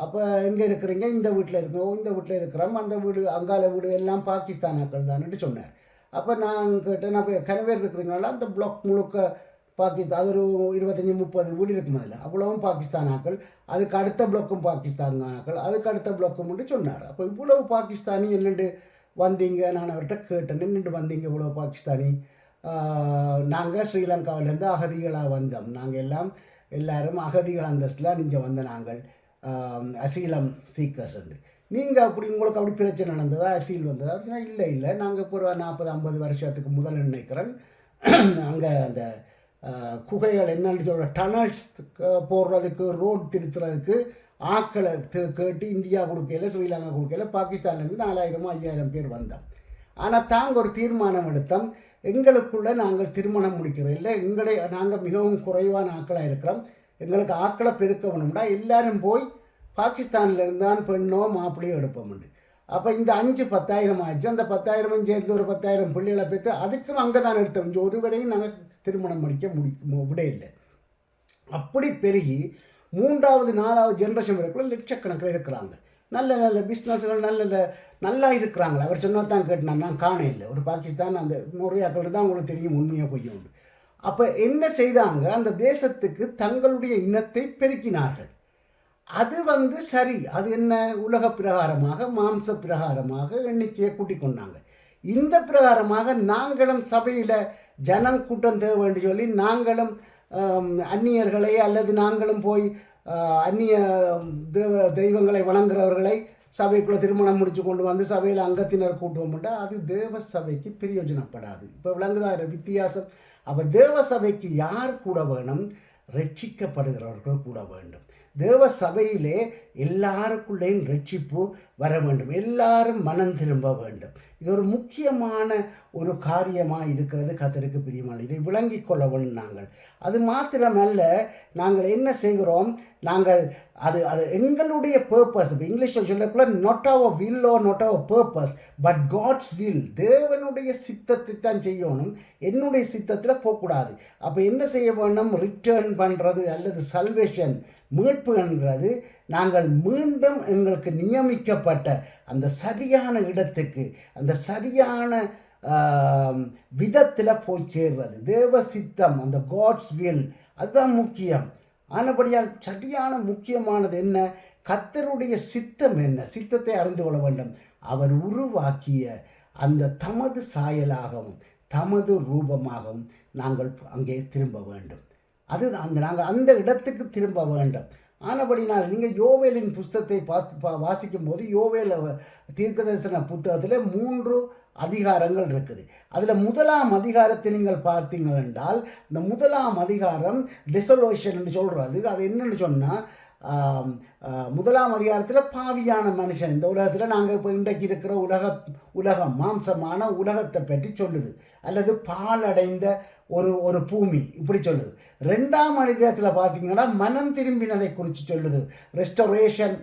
அப்போ எங்கே இருக்கிறீங்க? இந்த வீட்டில் இருக்கிறோம். இந்த வீட்டில் இருக்கிறோம். அந்த வீடு அங்கால வீடு எல்லாம் பாகிஸ்தானாக்கள் தான்ட்டு சொன்னார். அப்போ நான் கேட்டேன், அப்போ கனவேர் இருக்கிறீங்களா? அந்த பிளாக் முழுக்க பாகிஸ்தான், அது ஒரு 25-30 வீடு இருக்கும். அதில் அவ்வளவும் பாகிஸ்தானாக்கள். அதுக்கு அடுத்த பிளாக்கும் பாகிஸ்தானாக்கள், அதுக்கு அடுத்த பிளாக்கும் சொன்னார். அப்போ இவ்வளவு பாகிஸ்தானி என்னென்று வந்தீங்க? நான் அவர்கிட்ட கேட்டேன், என்னென்று வந்தீங்க இவ்வளோ பாகிஸ்தானி? நாங்கள் ஸ்ரீலங்காவிலேருந்து அகதிகளாக வந்தோம். நாங்கள் எல்லாரும் அகதிகள் அந்தஸ்தில் நீங்கள் வந்த நாங்கள் அசீலம் சீக்கர்ஸ். நீங்கள் உங்களுக்கு அப்படி பிரச்சனை நடந்ததா? அசீல் வந்ததா? அப்படின்னா இல்லை, நாங்கள் இப்போ ஒரு 40-50 வருஷத்துக்கு முதல் நினைக்கிறேன் அங்கே அந்த குகைகள் என்னன்னு சொல்கிற டனல்ஸ் போடுறதுக்கு, ரோடு திருத்துறதுக்கு ஆக்களை கேட்டு இந்தியா கொடுக்கல, ஸ்ரீலங்கா கொடுக்கல, பாகிஸ்தான்லேருந்து 4000-5000 பேர் வந்தோம். ஆனால் தாங்க ஒரு தீர்மானம் எடுத்தோம், எங்களுக்குள்ளே நாங்கள் திருமணம் முடிக்கிறோம் இல்லை, நாங்கள் மிகவும் குறைவான ஆக்களாக இருக்கிறோம், எங்களுக்கு ஆக்களை பெருக்க வேணும்னா எல்லாரும் போய் பாகிஸ்தானில் இருந்தான் பெண்ணோ மாப்பிள்ளையோ எடுப்போம்ண்டு. அப்போ இந்த 5-10,000 ஆச்சு. அந்த 10,000 சேர்ந்து ஒரு 10,000 பிள்ளைகளை பெற்று அதுக்கும் அங்கே தான் எடுத்தோம். ஒருவரையும் நாங்கள் திருமணம் விட இல்லை. அப்படி பெருகி 3வது 4வது ஜென்ரேஷன் வரைக்கும் லட்சக்கணக்கில் இருக்கிறாங்க. நல்ல பிஸ்னஸ்கள் நல்லா இருக்கிறாங்களே. அவர் சொன்னால் தான் கேட்டேன், நான் காண இல்லை. ஒரு பாகிஸ்தான் அந்த நுரையாக்கள் தான் உங்களுக்கு தெரியும், உண்மையாக பொய்ய உண்டு. அப்போ என்ன செய்தாங்க? அந்த தேசத்துக்கு தங்களுடைய இனத்தை பெருக்கினார்கள். அது சரி, அது என்ன, உலக பிரகாரமாக மாம்ச பிரகாரமாக எண்ணிக்கையை கூட்டிக் கொண்டாங்க. இந்த பிரகாரமாக நாங்களும் சபையில் ஜனம் கூட்டம் தேவை வேண்டி சொல்லி நாங்களும் அந்நியர்களை அல்லது நாங்களும் போய் அந்நிய தெய்வங்களை வணங்குறவர்களை சபைக்குள்ளே திருமணம் முடித்து கொண்டு வந்து சபையில் அங்கத்தினர் கூட்டுவோம்ட்டா அது தேவ சபைக்கு பிரயோஜனப்படாது. இப்போ விளங்குதா வித்தியாசம்? அப்போ தேவ சபைக்கு யார் கூட வேணும்? ரட்சிக்கப்படுகிறவர்கள் கூட வேண்டும். தேவ சபையிலே எல்லாருக்குள்ளேயும் ரட்சிப்பு வர வேண்டும், எல்லாரும் மனம் திரும்ப வேண்டும். இது ஒரு முக்கியமான ஒரு காரியமாக இருக்கிறது. கர்த்தருக்கு பிரியமான இதை விளங்கி கொள்ள வேண்டும் நாங்கள். அது மாத்திரமல்ல, நாங்கள் என்ன செய்கிறோம்? நாங்கள் அது அது எங்களுடைய பர்பஸ். இப்போ இங்கிலீஷில் சொல்லக்குள்ள not our will or not our purpose but God's will. தேவனுடைய சித்தத்தை தான் செய்யணும், என்னுடைய சித்தத்தில் போகக்கூடாது. அப்போ என்ன செய்ய வேணும்? ரிட்டர்ன் பண்ணுறது அல்லது சல்வேஷன், மீட்புன்றது நாங்கள் மீண்டும் எங்களுக்கு நியமிக்கப்பட்ட அந்த சரியான இடத்துக்கு, அந்த சரியான விதத்தில் போய் சேர்வது. தேவ சித்தம், அந்த காட்ஸ் வில், அதுதான் முக்கியம். ஆனபடியால் சரியான முக்கியமானது என்ன? கர்த்தருடைய சித்தம் என்ன? சித்தத்தை அறிந்து கொள்ள வேண்டும். அவர் உருவாக்கிய அந்த தமது சாயலாகவும் தமது ரூபமாகவும் நாங்கள் அங்கே திரும்ப வேண்டும். அது நாங்கள் அந்த இடத்துக்கு திரும்ப வேண்டும். ஆனபடினால் நீங்கள் யோவேலின் புஸ்தகத்தை வாசிக்கும் போது யோவேல் தீர்க்கதரிசன புத்தகத்தில் 3 அதிகாரங்கள் இருக்குது. அதில் முதலாம் அதிகாரத்தை நீங்கள் பார்த்தீங்கள் என்றால், இந்த முதலாம் அதிகாரம் டெசலோஷன் என்று சொல்கிறது. அது என்னென்னு சொன்னால், முதலாம் அதிகாரத்தில் பாவியான மனுஷன், இந்த உலகத்தில் நாங்கள் இப்போ இன்றைக்கு இருக்கிற உலகம் மாம்சமான உலகத்தை பற்றி சொல்லுது, அல்லது பாலடைந்த ஒரு பூமி இப்படி சொல்லுது. 2ஆம் அதிகாரத்தில் பார்த்தீங்கன்னா மனம் திரும்பினதை குறித்து சொல்லுது, ரெஸ்டோரேஷன்,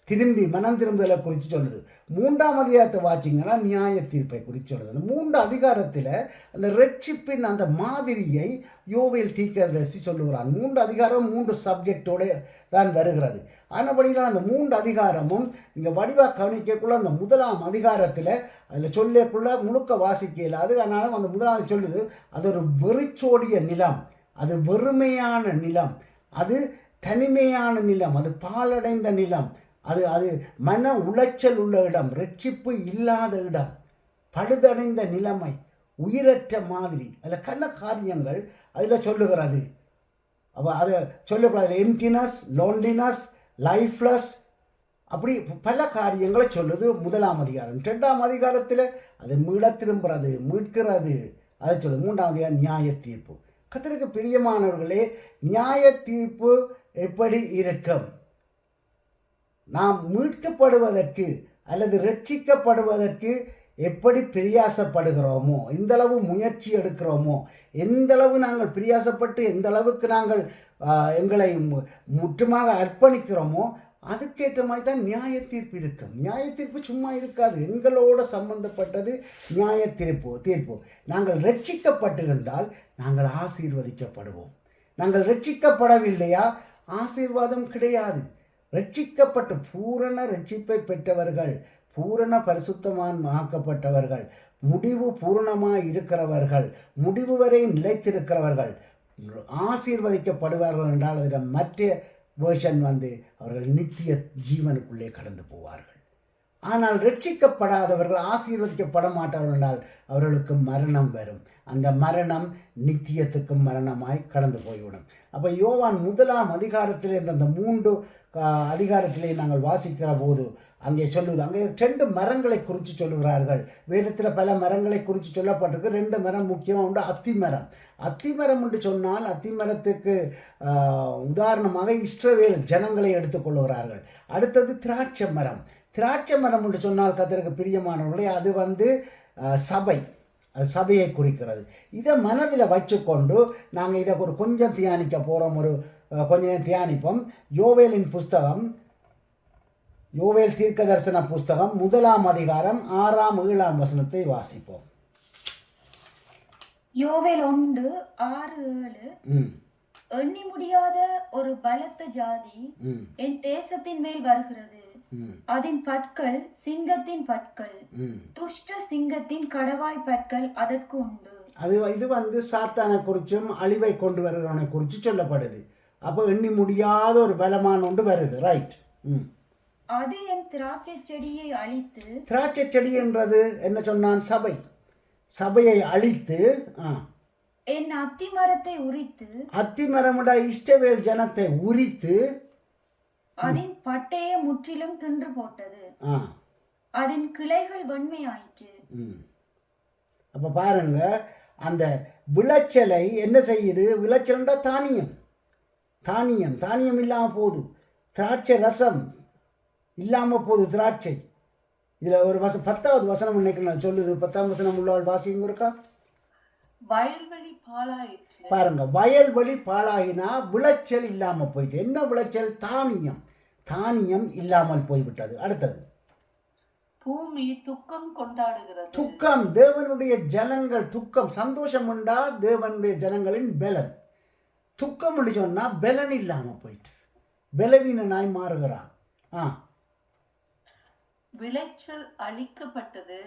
திரும்பி மனம் திரும்புதலை குறித்து சொல்லுது. 3ஆம் அதிகாரத்தை வாச்சிங்கன்னா நியாய தீர்ப்பை குறித்து சொல்லுது. அந்த 3 அதிகாரத்தில் அந்த ரட்சிப்பின் அந்த மாதிரியை யோவேல் தீர்க்கதரிசி சொல்லுகிறான். 3 அதிகாரம் 3 சப்ஜெக்டோடு தான் வருகிறது. ஆனபடினால் அந்த 3 அதிகாரமும் இங்கே வடிவாக கவனிக்கக்குள்ள அந்த முதலாம் அதிகாரத்தில் அதில் சொல்லக்குள்ள முழுக்க வாசிக்க இல்லாது. ஆனாலும் அந்த முதலாவது சொல்லுது, அது ஒரு வெறிச்சோடிய நிலம், அது வெறுமையான நிலம், அது தனிமையான நிலம், அது பாலடைந்த நிலம், அது மன உளைச்சல் உள்ள இடம், ரட்சிப்பு இல்லாத இடம், பழுதடைந்த நிலைமை, உயிரற்ற மாதிரி, அதில் கண்ண காரியங்கள் அதில் சொல்லுகிறது. அப்போ அதை சொல்லக்கூடாது. எம்டினஸ், லோன்லினஸ், லைஃப்லெஸ், அப்படி பல காரியங்களை சொல்லுது முதலாம் அதிகாரம். 2ஆம் அதிகாரத்தில் அது மீள திரும்புறது, மீட்கிறது, அதை சொல்லுது. 3ஆம் அதிகாரம் நியாய தீர்ப்பு. கர்த்தருக்கு பிரியமானவர்களே, நியாய தீர்ப்பு எப்படி இருக்கும்? நாம் மீட்கப்படுவதற்கு அல்லது ரட்சிக்கப்படுவதற்கு எப்படி பிரயாசப்படுகிறோமோ, எந்தளவு முயற்சி எடுக்கிறோமோ, எந்தளவு நாங்கள் பிரயாசப்பட்டு எந்த அளவுக்கு நாங்கள் எங்களை முற்றுமாக அர்ப்பணிக்கிறோமோ, அதுக்கேற்ற மாதிரி தான் நியாய தீர்ப்பு இருக்கும். நியாய தீர்ப்பு சும்மா இருக்காது, எங்களோட சம்பந்தப்பட்டது நியாய தீர்ப்பு. நாங்கள் ரட்சிக்கப்பட்டிருந்தால் நாங்கள் ஆசீர்வதிக்கப்படுவோம். நாங்கள் ரட்சிக்கப்படவில்லையா, ஆசீர்வாதம் கிடையாது. ரட்சிக்கப்பட்ட பூரண ரட்சிப்பை பெற்றவர்கள், பூரண பரிசுத்தமான் ஆக்கப்பட்டவர்கள், முடிவு பூரணமாக இருக்கிறவர்கள், முடிவு வரை நிலைத்திருக்கிறவர்கள் ஆசீர்வதிக்கப்படுவார்கள் என்றால் அதில் மற்ற வேர்ஷன் அவர்கள் நித்திய ஜீவனுக்குள்ளே கடந்து போவார்கள். ஆனால் ரட்சிக்கப்படாதவர்கள் ஆசீர்வதிக்கப்பட மாட்டார்கள் என்றால் அவர்களுக்கு மரணம் வரும். அந்த மரணம் நித்தியத்துக்கு மரணமாய் கடந்து போய்விடும். அப்போ யோவான் 1ஆம் அதிகாரத்தில் இருந்த அந்த 3 அதிகாரத்திலே நாங்கள் வாசிக்கிற போது அங்கே சொல்லுது, அங்கே 2 மரங்களை குறித்து சொல்லுகிறார்கள். வேதத்தில் பல மரங்களை குறித்து சொல்லப்பட்டிருக்கு. 2 மரம் முக்கியமாக உண்டு. அத்திமரம் என்று சொன்னால் அத்திமரத்துக்கு உதாரணமாக இஸ்ரவேல் ஜனங்களை எடுத்துக்கொள்கிறார்கள். அடுத்தது திராட்சை மரம் என்று சொன்னால் கர்த்தருக்கு பிரியமானவர்களே, அது சபை, அது சபையை குறிக்கிறது. இதை மனதில் வச்சுக்கொண்டு நாங்கள் இதை கொஞ்சம் தியானிக்க போகிறோம். கொஞ்ச நேரம் தியானிப்போம். யோவேலின் புஸ்தகம், யோவேல் தீர்க்க தரிசன புஸ்தகம் 1ஆம் அதிகாரம் 6ஆம் 7ஆம் வசனத்தை வாசிப்போம். யோவேல் 1:6-7. எண்ணி முடியாத ஒரு பலத்த ஜாதி என் தேசத்தின் மேல் வருகிறது. அதன் பற்கள் சிங்கத்தின் பற்கள், துஷ்ட சிங்கத்தின் கடவாய் பற்கள் அதற்கு உண்டு. இது சாத்தானை குறிச்சும் அழிவை கொண்டு வருகிறவனை குறித்து சொல்லப்படுது. அப்போ எண்ணி முடியாத ஒரு பலமான ஒன்று வருது. ரைட். அது என் திராட்சை செடியை அழித்து, திராட்சை செடி என்றது என்ன சொன்னான்? சபையை அழித்து, என் அத்திமரத்தை உரித்து, அத்திமரமுட இஸ்ரவேல் ஜனத்தை உரித்து, அதன் பட்டையை முற்றிலும் தின்று போட்டது, அதன் கிளைகள் வெண்மையாயிற்று. அப்ப பாருங்க, அந்த விளைச்சலை என்ன செய்யுது? விளைச்சல்ன்றா தானியம் இல்லாமல் போகுது. திராட்சை ரசம் இல்லாமல் போகுது. திராட்சை இதில் ஒரு 10வது வசனம் நினைக்கிறேன் சொல்லுது. 10ஆம் வசனம் உள்ளவள் வாசிங்க இருக்கா? வயல்வெளி பாழாயிற்று. பாருங்க, வயல்வெளி பாழாகினா விளைச்சல் இல்லாமல் போயிட்டு. என்ன விளைச்சல்? தானியம். தானியம் இல்லாமல் போய்விட்டது. அடுத்தது பூமி துக்கம் கொண்டாடுகிறது. துக்கம். தேவனுடைய ஜனங்கள் துக்கம். சந்தோஷம் உண்டா தேவனுடைய ஜனங்களின் பலன். துக்கம் சொன்னா பலன் இல்லாம போயிட்டு பலவீனனாய் மாறுகிறான். விளைச்சல் அழிக்கப்பட்டது.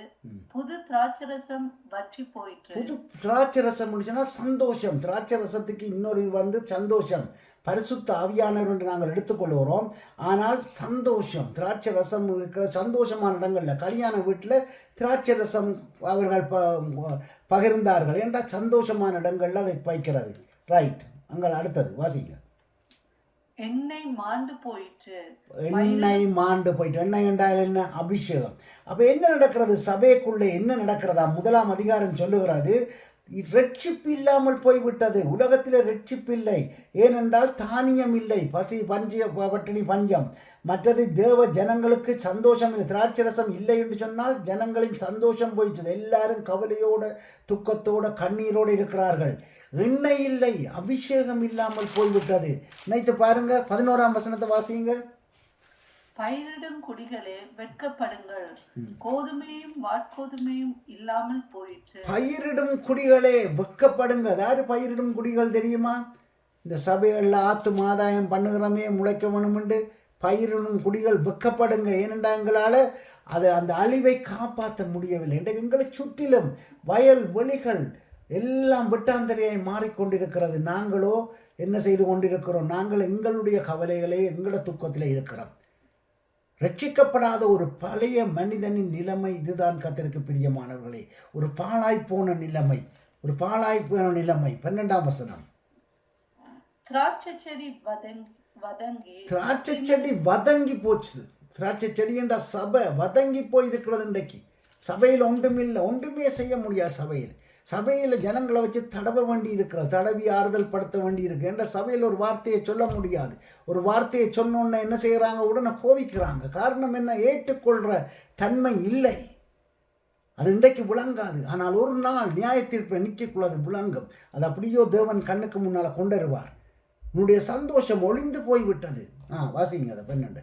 புது திராட்சரசம் வற்றி போயிற்று. புது திராட்சரசம் சொன்னா சந்தோஷம். திராட்சரசத்துக்கு இன்னொரு சந்தோஷம். பரிசுத்த ஆவியானவர் என்று நாங்கள் எடுத்துக்கொள்கிறோம். ஆனால் சந்தோஷம், திராட்சை ரசம் இருக்கிற சந்தோஷமான இடங்கள்ல கல்யாண வீட்டில் திராட்சை ரசம் அவர்கள் பகிர்ந்தார்கள் என்றால் சந்தோஷமான இடங்கள்ல அதை வைக்கிறது. ரைட். அங்கே அடுத்தது வாசிங்க. எண்ணெய் மாண்டு போயிற்று. எண்ணெய் மாண்டு போயிட்டு. எண்ணெய் என்றால் என்ன? அபிஷேகம். அப்ப என்ன நடக்கிறது சபைக்குள்ளே? என்ன நடக்கிறதா? 1ஆம் அதிகாரம் சொல்லுகிறது, ரட்சிப்பு இல்லாமல் போய்விட்டது. உலகத்தில் ரட்சிப்பு இல்லை. ஏனென்றால் தானியம் இல்லை, பசி பட்டினி பஞ்சம். மற்றது தேவ ஜனங்களுக்கு சந்தோஷம் இல்லை. திராட்சரசம் இல்லை என்று சொன்னால் ஜனங்களின் சந்தோஷம் போயிட்டது. எல்லாரும் கவலையோட துக்கத்தோட கண்ணீரோடு இருக்கிறார்கள். எண்ணெய் இல்லை, அபிஷேகம் இல்லாமல் போய்விட்டது. நினைத்து பாருங்க. 11ஆம் வசனத்தை வாசிங்க. பயிரிடும் குடிகளே வெட்கப்படுங்கள், கோதுமையும் வாட்கோதுமையும் இல்லாமல் போயிற்று. பயிரிடும் குடிகளே வெட்கப்படுங்க. அதாவது பயிரிடும் குடிகள் தெரியுமா? இந்த சபைகளில் ஆத்தும் ஆதாயம் பண்ணுகிறமே முளைக்க வேணுமென்று பயிரிடும் குடிகள் வெட்கப்படுங்க. ஏனென்றா எங்களால் அந்த அழிவை காப்பாற்ற முடியவில்லை. இன்றைக்கு எங்களை சுற்றிலும் வயல் வெளிகள் எல்லாம் வெட்டாந்தரையாய் மாறிக்கொண்டிருக்கிறது. நாங்களோ என்ன செய்து கொண்டிருக்கிறோம்? நாங்கள் எங்களுடைய கவலைகளே எங்களோட துக்கத்தில் இருக்கிறோம். ரட்சிக்கப்படாத ஒரு பழைய மனிதனின் நிலைமை இதுதான். கர்த்தருக்கு பிரியமானவர்களே, ஒரு பாழாய்ப்போன நிலைமை, ஒரு பாழாய்ப்போன நிலைமை. 12ஆம் வசனம். திராட்சை செடி வதங்கி போச்சு. திராட்சை செடி என்ற சபை வதங்கி போய் இருக்கிறது. இன்றைக்கு சபையில் ஒன்றுமே செய்ய முடியாது. சபையில் ஜனங்களை வச்சு தடவ வேண்டி இருக்கிறது, தடவி ஆறுதல் படுத்த வேண்டி இருக்கு. என்ற சபையில் ஒரு வார்த்தையை சொல்ல முடியாது. ஒரு வார்த்தையை சொன்னோன்னே என்ன செய்கிறாங்க? உடனே கோவிக்கிறாங்க. காரணம் என்ன? ஏற்றுக்கொள்கிற தன்மை இல்லை. அது இன்றைக்கு விளங்காது. ஆனால் ஒரு நாள் நியாயத்தீர்ப்பை நிற்கக்கூடாது, விளங்கும். அது அப்படியோ தேவன் கண்ணுக்கு முன்னால் கொண்டுருவார். உன்னுடைய சந்தோஷம் ஒளிந்து போய்விட்டது. வாசிங்க அதை. 12.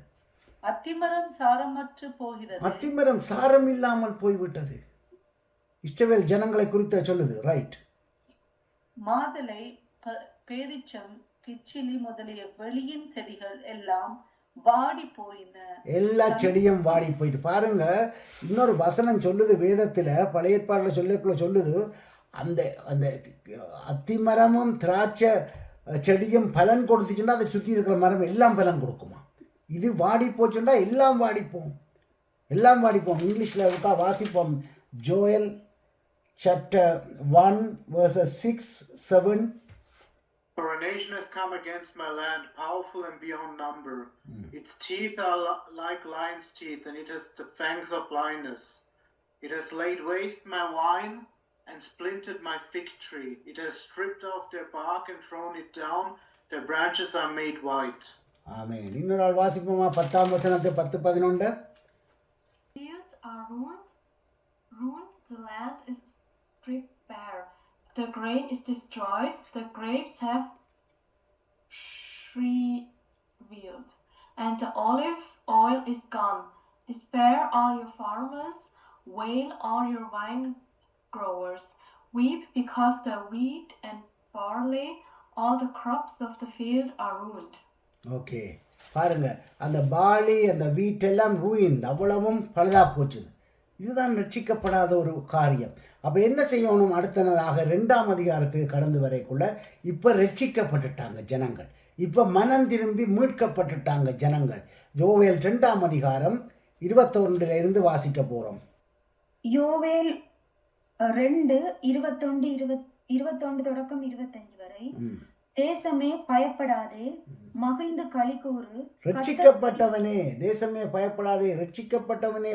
அத்திமரம் சாரமற்று போகிறது. அத்திமரம் சாரம் இல்லாமல் போய்விட்டது. இஸ்ரவேல் ஜனங்களை குறித்து சொல்லுது. ரைட். மாதுளை, பேரிச்சம், கிச்சிலி முதலிய வெளியின் செடிகள் எல்லாம் வாடி போயின. எல்லா செடியும் வாடி போயிட்டு. பாருங்க, இன்னொரு வசனம் சொல்லுது வேதத்தில், பழைய ஏற்பாட்டில் சொல்லுது, அந்த அந்த அத்திமரமும் திராட்சை செடியும் பலன் கொடுத்துச்சுன்னா அதை சுற்றி இருக்கிற மரம் எல்லாம் பலன் கொடுக்குமா? இது வாடி போச்சுன்னா எல்லாம் வாடிப்போம். இங்கிலீஷில் இருக்கா? வாசிப்போம். Joel chapter 1 verses 6, 7. For a nation has come against my land, powerful and beyond number. Its teeth are like lion's teeth, and it has the fangs of lioness. It has laid waste my vine and splintered my fig tree. It has stripped off their bark and thrown it down. Their branches are made white. Amen. இன்னொரு நாள் வாசிப்போமா? 10ஆம் வசனத்தை 10-11. Fields are ruined, the land is stripped bare. The grain is destroyed, the grapes have shriveled, and the olive oil is gone. Despair all your farmers, wail all your vine growers. Weep because the wheat and barley, all the crops of the field are ruined. Okay, பாருங்க, அந்த barley அந்த வீட் எல்லாம் ruin, அவ்வளவும் பழுதா போச்சு. இதுதான் ரட்சிக்கப்படாத ஒரு காரியம். அப்போ என்ன செய்யணும்? அடுத்ததாக 2ஆம் அதிகாரத்துக்கு கடந்து வரைக்குள்ள இப்போ ரட்சிக்கப்பட்டுட்டாங்க ஜனங்கள். இப்போ மனம் திரும்பி மீட்கப்பட்டுட்டாங்க ஜனங்கள். யோவேல் 2ஆம் அதிகாரம் 21 வாசிக்க போகிறோம். யோவேல் 2:21 தொடக்கம் 25 வரை. தேசமே பயப்படாதே, மகிழ்ந்து களிகூறு. ரட்சிக்கப்பட்டவனே, தேசமே பயப்படாதே, ரட்சிக்கப்பட்டவனே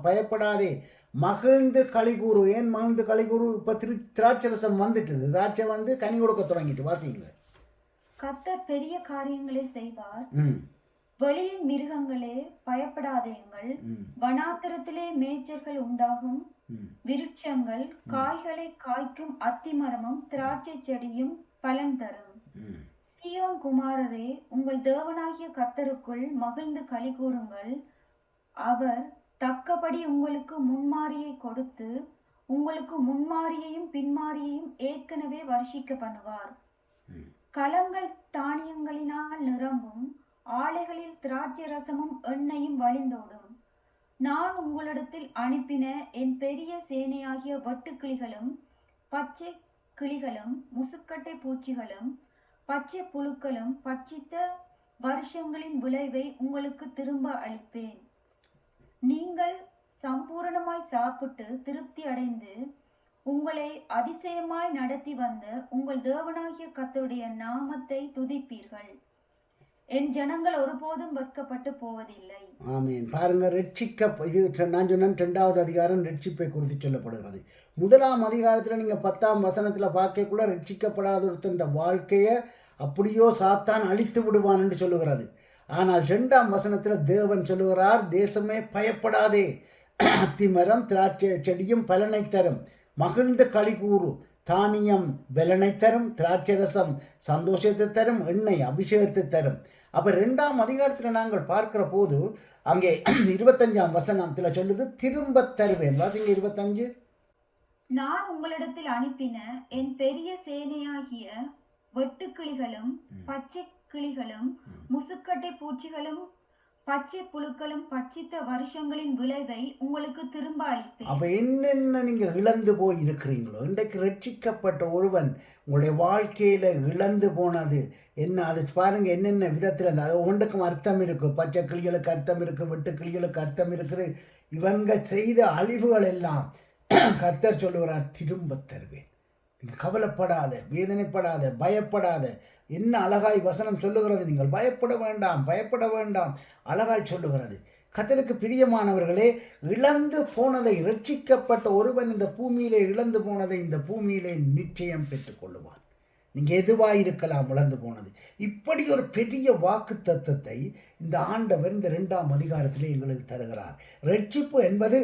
பயப்படாதே, மகிழ்ந்து களிகூறு. ஏன் மகிழ்ந்து களிகூறு? இப்போ திராட்சரசம் வந்துட்டுது, திராட்சை வந்து கனி கொடுக்க தொடங்கிட்டு. வாசிங்க. கர்த்தர் பெரிய காரியங்களை செய்வார். வெளியின் மிருகங்களே பயப்படாதேங்கள். வனாந்தரத்திலே மேய்ச்சல்கள் உண்டாகும். விருட்சங்கள் காய்களை காய்க்கும் அத்திமரமும் திராட்சை செடியும் பலன் தரும். சீயோன் குமாரரே, உங்கள் தேவனாகிய கர்த்தருக்குள் மகிழ்ந்து களி கூறுங்கள். அவர் தக்கபடி உங்களுக்கு முன்மாரியை கொடுத்து உங்களுக்கு முன்மாரியையும் பின்மாரியையும் ஏற்கனவே வருஷிக்க பண்ணுவார். களங்கள் தானியங்களினால் நிரம்பும், ஆலைகளில் திராட்சை ரசமும் எண்ணெயும் வழிந்தோடும். நான் உங்களிடத்தில் அனுப்பின என் பெரிய சேனையாகிய வெட்டுக்கிளிகளும் பச்சை கிளிகளும் முசுக்கட்டை பூச்சிகளும் பச்சை புழுக்களும் பட்சித்த வருஷங்களின் விளைவை உங்களுக்கு திரும்ப அளிப்பேன். நீங்கள் சம்பூரணமாய் சாப்பிட்டு திருப்தி அடைந்து உங்களை அதிசயமாய் நடத்தி வந்த உங்கள் தேவனாகிய கர்த்தருடைய நாமத்தை துதிப்பீர்கள். என் ஜனங்கள் ஒருபோதும் வெட்கப்பட்டு போவதில்லை. ஆமீன். பாருங்க, இது நான் சொன்ன 2வது அதிகாரம் ரட்சிப்பை குறித்து சொல்லப்படுகிறது. 1ஆம் அதிகாரத்தில் நீங்கள் 10ஆம் வசனத்தில் பார்க்கக்குள்ள ரட்சிக்கப்படாத ஒருத்தன் வாழ்க்கையை அப்படியோ சாத்தான் அழித்து விடுவான் என்று சொல்லுகிறது. ஆனால் 2ஆம் வசனத்தில் தேவன் சொல்லுகிறார், தேசமே பயப்படாதே, அத்திமரம் திராட்சை செடியும் பலனை தரும், மகிழ்ந்து களி கூறு, தானியம் பலனை தரும், திராட்சை ரசம் சந்தோஷத்தை தரும், எண்ணெய் அபிஷேகத்தை தரும். அப்போ 2ஆம் அதிகாரத்தில் நாங்கள் பார்க்கிற போது அங்கே 25ஆம் வசனத்தில் சொல்லுது, திரும்ப தருவேன். வாசிங்க 25. நான் உங்களிடத்தில் அனுப்பின என் பெரிய சேனையாகிய வெட்டுக்கிளிகளும் பச்சை கிளிகளும் முசுக்கட்டை பூச்சிகளும் பச்சை புழுக்களும் பட்சித்த வருஷங்களின் விளைவை உங்களுக்கு திரும்ப அளிப்பேன். அப்ப என்னென்ன நீங்க இழந்து போய் இருக்கிறீங்களோ, இன்றைக்கு ரட்சிக்கப்பட்ட ஒருவன் உங்களுடைய வாழ்க்கையில இழந்து போனது என்ன, அதை பாருங்க. என்னென்ன விதத்தில் அந்த ஒன்றுக்கும் அர்த்தம் இருக்கு. பச்சை கிளிகளுக்கு அர்த்தம் இருக்கு, வெட்டு கிளிகளுக்கு அர்த்தம் இருக்குது. இவங்க செய்த அழிவுகள் எல்லாம் கர்த்தர் சொல்லுகிறார், திரும்ப தருவேன். நீங்கள் கவலைப்படாத, வேதனைப்படாத, பயப்படாத. என்ன அழகாய் வசனம் சொல்லுகிறது. நீங்கள் பயப்பட வேண்டாம், பயப்பட வேண்டாம், அழகாய் சொல்லுகிறது. கர்த்தருக்கு பிரியமானவர்களே, இழந்து போனதை, ரட்சிக்கப்பட்ட ஒருவன் இந்த பூமியிலே இழந்து போனதை இந்த பூமியிலே நிச்சயம் பெற்றுக்கொள்ளுவான். நீங்கள் எதுவாக இருக்கலாம் இழந்து போனது. இப்படி ஒரு பெரிய வாக்கு தத்தத்தை இந்த ஆண்டவர் இந்த 2ஆம் அதிகாரத்திலே எங்களுக்கு தருகிறார். ரட்சிப்பு என்பது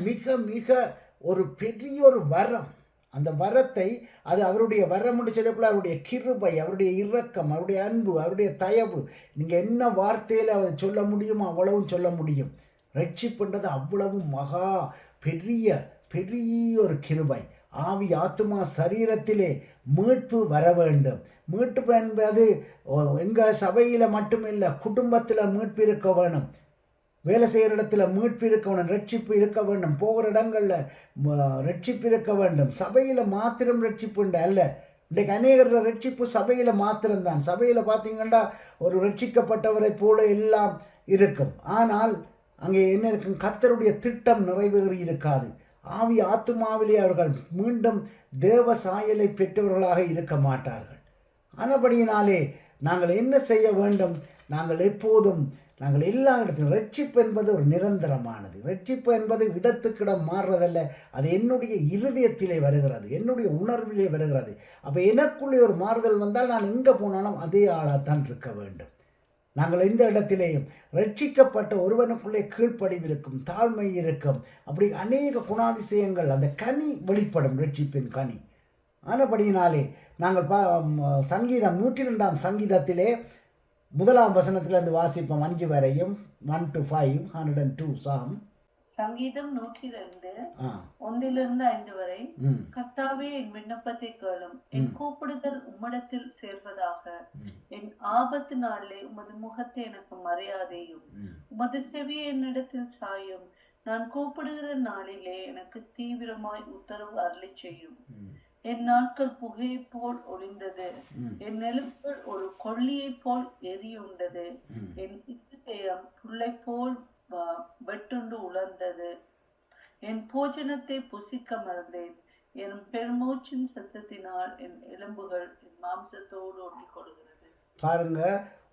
மிக மிக ஒரு பெரிய ஒரு வரம். அந்த வரத்தை, அது அவருடைய வரம் என்று சொல்லப்போல அவருடைய கிருபை, அவருடைய இரக்கம், அவருடைய அன்பு, அவருடைய தயவு, நீங்கள் என்ன வார்த்தையில் அதை சொல்ல முடியுமோ அவ்வளவும் சொல்ல முடியும். ரட்சிப்புன்றது அவ்வளவு மகா பெரிய பெரிய ஒரு கிருபை. ஆவி ஆத்துமா சரீரத்திலே மீட்பு வர வேண்டும். மீட்பு என்பது எங்கள் சபையில் மட்டுமில்லை, குடும்பத்தில் மீட்பு இருக்க வேணும், வேலை செய்கிற இடத்துல மீட்பு இருக்க வேண்டும், ரட்சிப்பு இருக்க வேண்டும், போகிற இடங்களில் ரட்சிப்பு இருக்க வேண்டும். சபையில் மாத்திரம் ரட்சிப்பு உண்டு அல்ல. இன்றைக்கு அநேகர் ரட்சிப்பு சபையில் மாத்திரம்தான். சபையில் பார்த்தீங்கன்னா ஒரு ரட்சிக்கப்பட்டவரை போல எல்லாம் இருக்கும். ஆனால் அங்கே என்ன இருக்கும், கர்த்தருடைய திட்டம் நிறைவேறி இருக்காது. ஆவி ஆத்துமாவிலே அவர்கள் மீண்டும் தேவ சாயலை பெற்றவர்களாக இருக்க மாட்டார்கள். ஆனபடியினாலே நாங்கள் என்ன செய்ய வேண்டும், நாங்கள் எப்போதும், நாங்கள் எல்லா இடத்திலும், ரட்சிப்பு என்பது ஒரு நிரந்தரமானது. ரட்சிப்பு என்பது இடத்துக்கிடம் மாறுறதல்ல, அது என்னுடைய இருதயத்திலே வருகிறது, என்னுடைய உணர்விலே வருகிறது. அப்போ எனக்குள்ளே ஒரு மாறுதல் வந்தால் நான் எங்கே போனாலும் அதே ஆளாகத்தான் இருக்க வேண்டும். நாங்கள் எந்த இடத்திலேயும் ரட்சிக்கப்பட்ட ஒருவனுக்குள்ளே கீழ்ப்படிவு இருக்கும், தாழ்மை இருக்கும், அப்படி அநேக குணாதிசயங்கள், அந்த கனி வெளிப்படும், ரட்சிப்பின் கனி. ஆனபடியினாலே நாங்கள் சங்கீதம் 102ஆம் சங்கீதத்திலே 1ஆம் வசனத்திலிருந்து வாசிப்போம் 5 வரையும். 1 to 5, 102 சாம். சங்கீதம் 102 1 5 வரை. கர்த்தாவே, என் விண்ணப்பத்தை கேளும், என் கூப்பிடுதல் உம்மிடத்தில் சேர்வதாக. என் ஆபத்து நாளிலே உமது முகத்தை எனக்கு மறையாதேயும், உமது செவியை என்னிடத்தில் சாயும். நான் கூப்பிடுகிற நாளிலே எனக்கு தீவிரமாய் உத்தரவு அருளி செய்யும். என் நாட்கள் புகையை போல் ஒளிந்தது, என் எலும்புகள் ஒரு கொள்ளியை போல் எரியுண்டது. என் இதயம் புல்லை போல் வெட்டுண்டு உலர்ந்தது. என் போஜனத்தை புசிக்க மறந்தேன். என் பெருமூச்சின் சத்தத்தினால் என் எலும்புகள் என் மாம்சத்தோடு ஒட்டி கொடுக்கிறது. பாருங்க,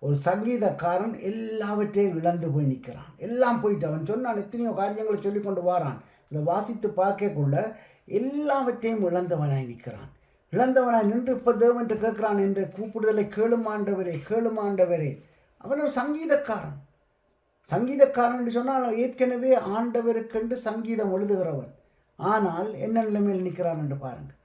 ஒரு சங்கீதக்காரன் எல்லாவற்றையும் இழந்து போய் நிற்கிறான். எல்லாம் போயிட்டு அவன் சொன்னான், எத்தனையோ காரியங்களை சொல்லி கொண்டு வாரான். இதை வாசித்து பார்க்கக்குள்ள எல்லாவற்றையும் இழந்தவனாய் நிற்கிறான். இழந்தவனாய் நின்று இப்போ தேவன் கேட்கிறான், என்று கூப்பிடுதலை கேளுமாண்டவரே, கேளுமாண்டவரே. அவன் ஒரு சங்கீதக்காரன். சங்கீதக்காரன் என்று சொன்னால் ஏற்கனவே ஆண்டவருக்கென்று சங்கீதம் எழுதுகிறவன். ஆனால் என்ன நிலைமையில் நிற்கிறான் என்று பாருங்கள்.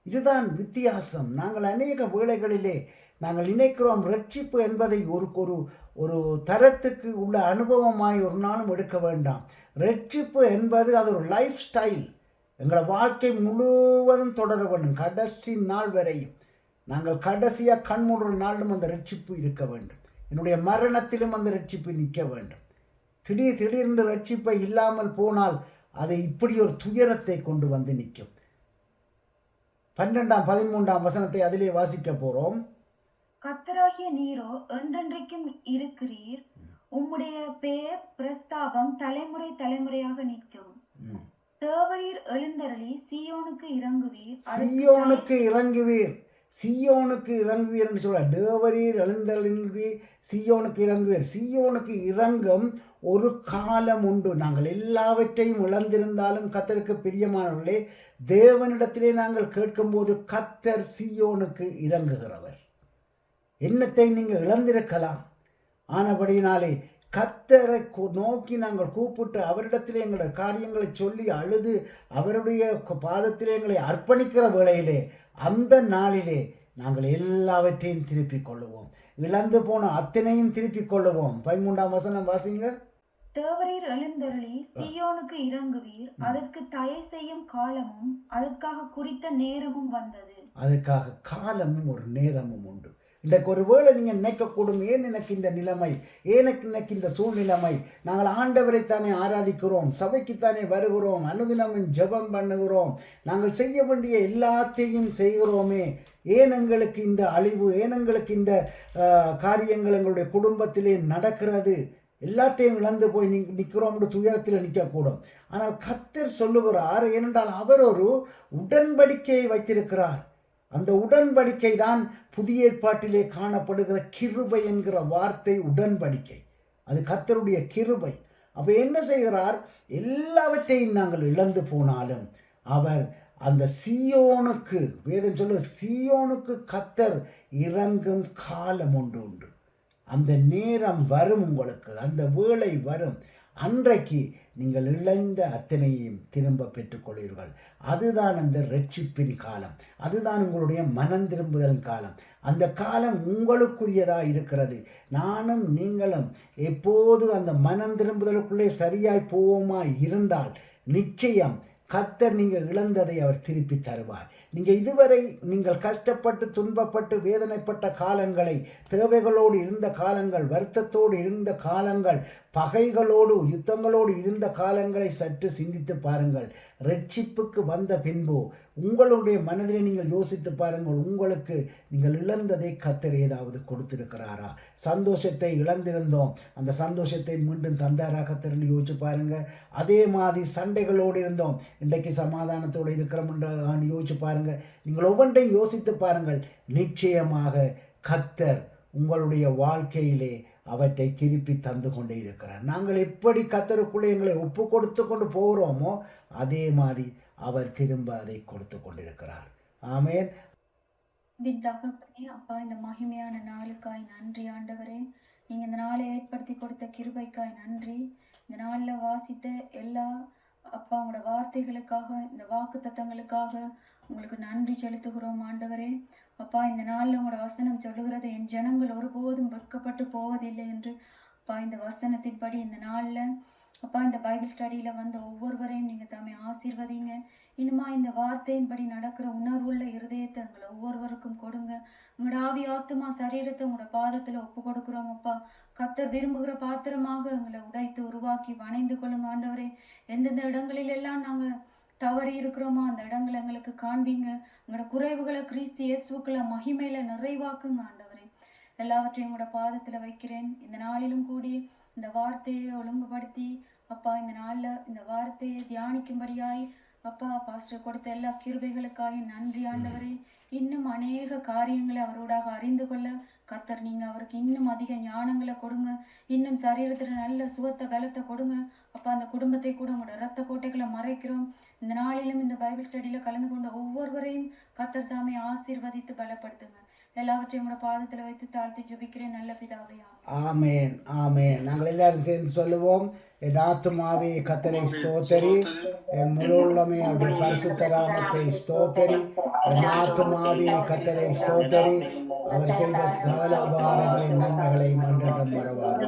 இதுதான் வித்தியாசம். நாங்கள் அநேக வேளைகளிலே நாங்கள் நினைக்கிறோம் ரட்சிப்பு என்பதை ஒரு ஒரு ஒரு தரத்துக்கு உள்ள அனுபவமாய் ஒரு நாளும் எடுக்க வேண்டாம். ரட்சிப்பு என்பது அது ஒரு லைஃப் ஸ்டைல். எங்களை வாழ்க்கை முழுவதும் தொடர வேண்டும், கடைசி நாள் வரையும். நாங்கள் கடைசியாக கண்மூடுற நாளிலும் அந்த ரட்சிப்பு இருக்க வேண்டும். என்னுடைய மரணத்திலும் அந்த ரட்சிப்பு நிற்க வேண்டும். திடீரென்று ரட்சிப்பை இல்லாமல் போனால் அதை இப்படி ஒரு துயரத்தை கொண்டு வந்து நிற்கும். 12, 13 வசனத்தை அதிலே வாசிக்க போறோம். கர்த்தராகிய நீரோ என்றென்றைக்கும் இருக்கிறீர், உம்முடைய பெயர் பிரஸ்தாபம் தலைமுறை தலைமுறையாக நிற்கும். தேவரீர் எழுந்தருளி சீயோனுக்கு இறங்குவீர், சீயோனுக்கு இறங்குவீர், சீயோனுக்கு இறங்குவீர் என்று சொல்ல, தேவரீர் எழுந்தருளி சீயோனுக்கு இறங்குவீர். சீயோனுக்கு இறங்கும் ஒரு காலம் உண்டு. நாங்கள் எல்லாவற்றையும் இழந்திருந்தாலும் கர்த்தருக்கு பிரியமானவர்களே, தேவனிடத்திலே நாங்கள் கேட்கும்போது கர்த்தர் சீயோனுக்கு இறங்குகிறவர். என்னத்தை நீங்கள் இழந்திருக்கலாம், ஆனபடியினாலே கர்த்தரை நோக்கி நாங்கள் கூப்பிட்டு அவரிடத்திலே எங்களுடைய காரியங்களை சொல்லி அழுது அவருடைய பாதத்திலே எங்களை அர்ப்பணிக்கிற வேளையிலே, அந்த நாளிலே நாங்கள் எல்லாவற்றையும் திருப்பிக் கொள்ளுவோம். இழந்து போன அத்தனையும் திருப்பிக் கொள்ளுவோம். 13 வசனம் வாசிங்க. தேவரீர் எழுந்தருளி சீயோனுக்கு இறங்குவீர், அதற்கு தயை செய்யும் காலமும் அதற்காக குறித்த நேரமும் வந்தது. அதுக்காக காலமும் ஒரு நேரமும் உண்டு. இன்றைக்கு ஒருவேளை நீங்கள் நினைக்கக்கூடும், ஏன் எனக்கு இந்த நிலைமை, ஏனுக்கு இன்னைக்கு இந்த சூழ்நிலைமை. நாங்கள் ஆண்டவரைத்தானே ஆராதிக்கிறோம், சபைக்குத்தானே வருகிறோம், அனுதினமும் ஜெபம் பண்ணுகிறோம், நாங்கள் செய்ய வேண்டிய எல்லாத்தையும் செய்கிறோமே, ஏன் எங்களுக்கு இந்த அழிவு, ஏன் எங்களுக்கு இந்த காரியங்கள் எங்களுடைய குடும்பத்திலே நடக்கிறது, எல்லாத்தையும் இழந்து போய் நிற்கிறோம்னு துயரத்தில் நிற்கக்கூடும். ஆனால் கர்த்தர் சொல்லுகிறார், ஏனென்றால் அவர் ஒரு உடன்படிக்கையை வைத்திருக்கிறார். அந்த உடன்படிக்கை தான் புதிய ஏற்பாட்டிலே காணப்படுகிற கிருபை என்கிற வார்த்தை. உடன்படிக்கை அது கர்த்தருடைய கிருபை. அப்போ என்ன செய்கிறார், எல்லாவற்றையும் நாங்கள் இழந்து போனாலும் அவர் அந்த சீயோனுக்கு, வேதம் சொல்ல, சீயோனுக்கு கர்த்தர் இறங்கும் காலம் உண்டு. அந்த நேரம் வரும், உங்களுக்கு அந்த வேளை வரும். அன்றைக்கு நீங்கள் இழந்த அத்தனையும் திரும்ப பெற்றுக்கொள்வீர்கள். அதுதான் அந்த ரட்சிப்பின் காலம், அதுதான் உங்களுடைய மனம் திரும்புதல் காலம். அந்த காலம் உங்களுக்குரியதாக இருக்கிறது. நானும் நீங்களும் எப்போது அந்த மனம் திரும்புதலுக்குள்ளே சரியாய் போவோமா இருந்தால் நிச்சயம் கர்த்தர் நீங்கள் இழந்ததை அவர் திருப்பி தருவார். நீங்கள் இதுவரை நீங்கள் கஷ்டப்பட்டு துன்பப்பட்டு வேதனைப்பட்ட காலங்களை, தேவைகளோடு இருந்த காலங்கள், வருத்தத்தோடு இருந்த காலங்கள், பகைகளோடு யுத்தங்களோடு இருந்த காலங்களை சற்று சிந்தித்து பாருங்கள். ரட்சிப்புக்கு வந்த பின்பு உங்களுடைய மனதிலே நீங்கள் யோசித்து பாருங்கள், உங்களுக்கு நீங்கள் இழந்ததை கர்த்தர் ஏதாவது கொடுத்திருக்கிறாரா? சந்தோஷத்தை இழந்திருந்தோம், அந்த சந்தோஷத்தை மீண்டும் தந்தாரா கர்த்தர்னு யோசிச்சு பாருங்க. அதே மாதிரி சண்டைகளோடு இருந்தோம், இன்றைக்கு சமாதானத்தோடு இருக்கிறோம் யோசிச்சு பாருங்க. நீங்கள் ஒவ்வொன்றையும் யோசித்து பாருங்கள். நிச்சயமாக கர்த்தர் உங்களுடைய வாழ்க்கையிலே அவற்றை திருப்பி தந்து கொண்டே இருக்கிறார். நாங்கள் எப்படி கர்த்தருக்குள்ளே எங்களை ஒப்பு கொடுத்து கொண்டு போகிறோமோ அதே மாதிரி அவர் திரும்ப அதை கொடுத்து கொண்டிருக்கிறார். ஆமென். தகப்பனே, அப்பா, இந்த மகிமையான நாளுக்காய் நன்றி ஆண்டவரே. நீங்க இந்த நாளை ஏற்படுத்தி கொடுத்த கிருபைக்காய் நன்றி. இந்த நாளில் வாசித்த எல்லா அப்பா உங்களோட வார்த்தைகளுக்காக, இந்த வாக்கு தத்தங்களுக்காக உங்களுக்கு நன்றி செலுத்துகிறோம் ஆண்டவரே. அப்பா, இந்த நாளில் உங்களோட வசனம் சொல்லுகிறது, என் ஜனங்கள் ஒருபோதும் வெட்கப்பட்டு போவதில்லை என்று. அப்பா, இந்த வசனத்தின்படி இந்த நாளில் அப்பா இந்த பைபிள் ஸ்டடியில் வந்த ஒவ்வொருவரையும் நீங்கள் தாமே ஆசீர்வதிங்க. இனிமா இந்த வார்த்தையின்படி நடக்கிற உணர்வுள்ள இருதயத்தை எங்களை ஒவ்வொருவருக்கும் கொடுங்க. உங்களோட ஆவி ஆத்துமா சரீரத்தை உங்களோட பாதத்தில் ஒப்பு கொடுக்குறோம் அப்பா. கர்த்தர் விரும்புகிற பாத்திரமாக எங்களை உடைத்து உருவாக்கி வணைந்து கொள்ளுங்க ஆண்டவரே. எந்தெந்த இடங்களிலெல்லாம் நாங்கள் தவறி இருக்கிறோமோ அந்த இடங்களை எங்களுக்கு காண்பீங்க. உங்களோட குறைவுகளை கிறிஸ்து இயேசுக்குள்ள மகிமையில நிறைவாக்குங்க ஆண்டவரே. எல்லாவற்றையும் உங்களோட பாதத்துல வைக்கிறேன். இந்த நாளிலும் கூடி இந்த வார்த்தையை ஒழுங்குபடுத்தி அப்பா இந்த நாளில் இந்த வார்த்தையை தியானிக்கும்படியாய் அப்பா பாஸ்டர் கொடுத்த எல்லா கிருபைகளுக்காக நன்றி ஆண்டவரே. இன்னும் அநேக காரியங்களை அவரோடாக அறிந்து கொள்ள கர்த்தர் நீங்க அவருக்கு இன்னும் அதிக ஞானங்களை கொடுங்க. இன்னும் சரீரத்துல நல்ல சுகத்தை பலத்தை கொடுங்க அப்பா. அந்த குடும்பத்தை கூட உங்களோட இரத்த கோட்டைகளை மறைக்கிறோம். இந்த நாளிலும் இந்த பைபிள் ஸ்டடியில கலந்து கொண்ட ஒவ்வொருவரையும் கர்த்தர் தாமே ஆசீர்வதித்து பலப்படுத்துங்க. எல்லாவற்றையும் உங்களோட பாதத்துல வைத்து தாழ்த்தி ஜெபிக்கிறேன் நல்ல பிதாவே. ஆமேன், ஆமேன். நாங்கள் எல்லாரும் சேர்ந்து சொல்லுவோம், என் ஆத்துமாவே கர்த்தரை ஸ்தோத்தரி, என் முழு உள்ளமே அவருடைய பரிசுத்த நாமத்தை ஸ்தோத்தரி. என் ஆத்துமாவே கர்த்தரை ஸ்தோத்தரி, அவர் செய்த சகல உபகாரங்களின் நன்மைகளையும் என்றென்றும் மறவாது.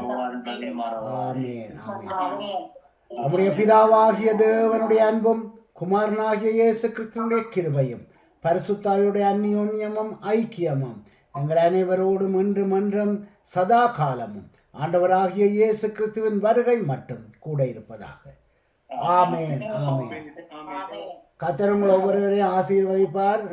ஆமென் ஆமென். நம்முடைய பிதாவாகிய தேவனுடைய அன்பும் குமாரனாகிய இயேசு கிறிஸ்துவினுடைய கிருபையும் பரிசுத்தாவியுடைய அந்நியோன்யமும் ஐக்கியமும் எங்கள் அனைவரோடும் இன்றும் என்றும் சதா காலமும் ஆண்டவராகிய இயேசு கிறிஸ்துவின் வருகை மட்டும் கூட இருப்பதாக. ஆமென் ஆமென். கர்த்தர் உங்கள் ஒவ்வொருவரையும் ஆசீர்வதிப்பார்.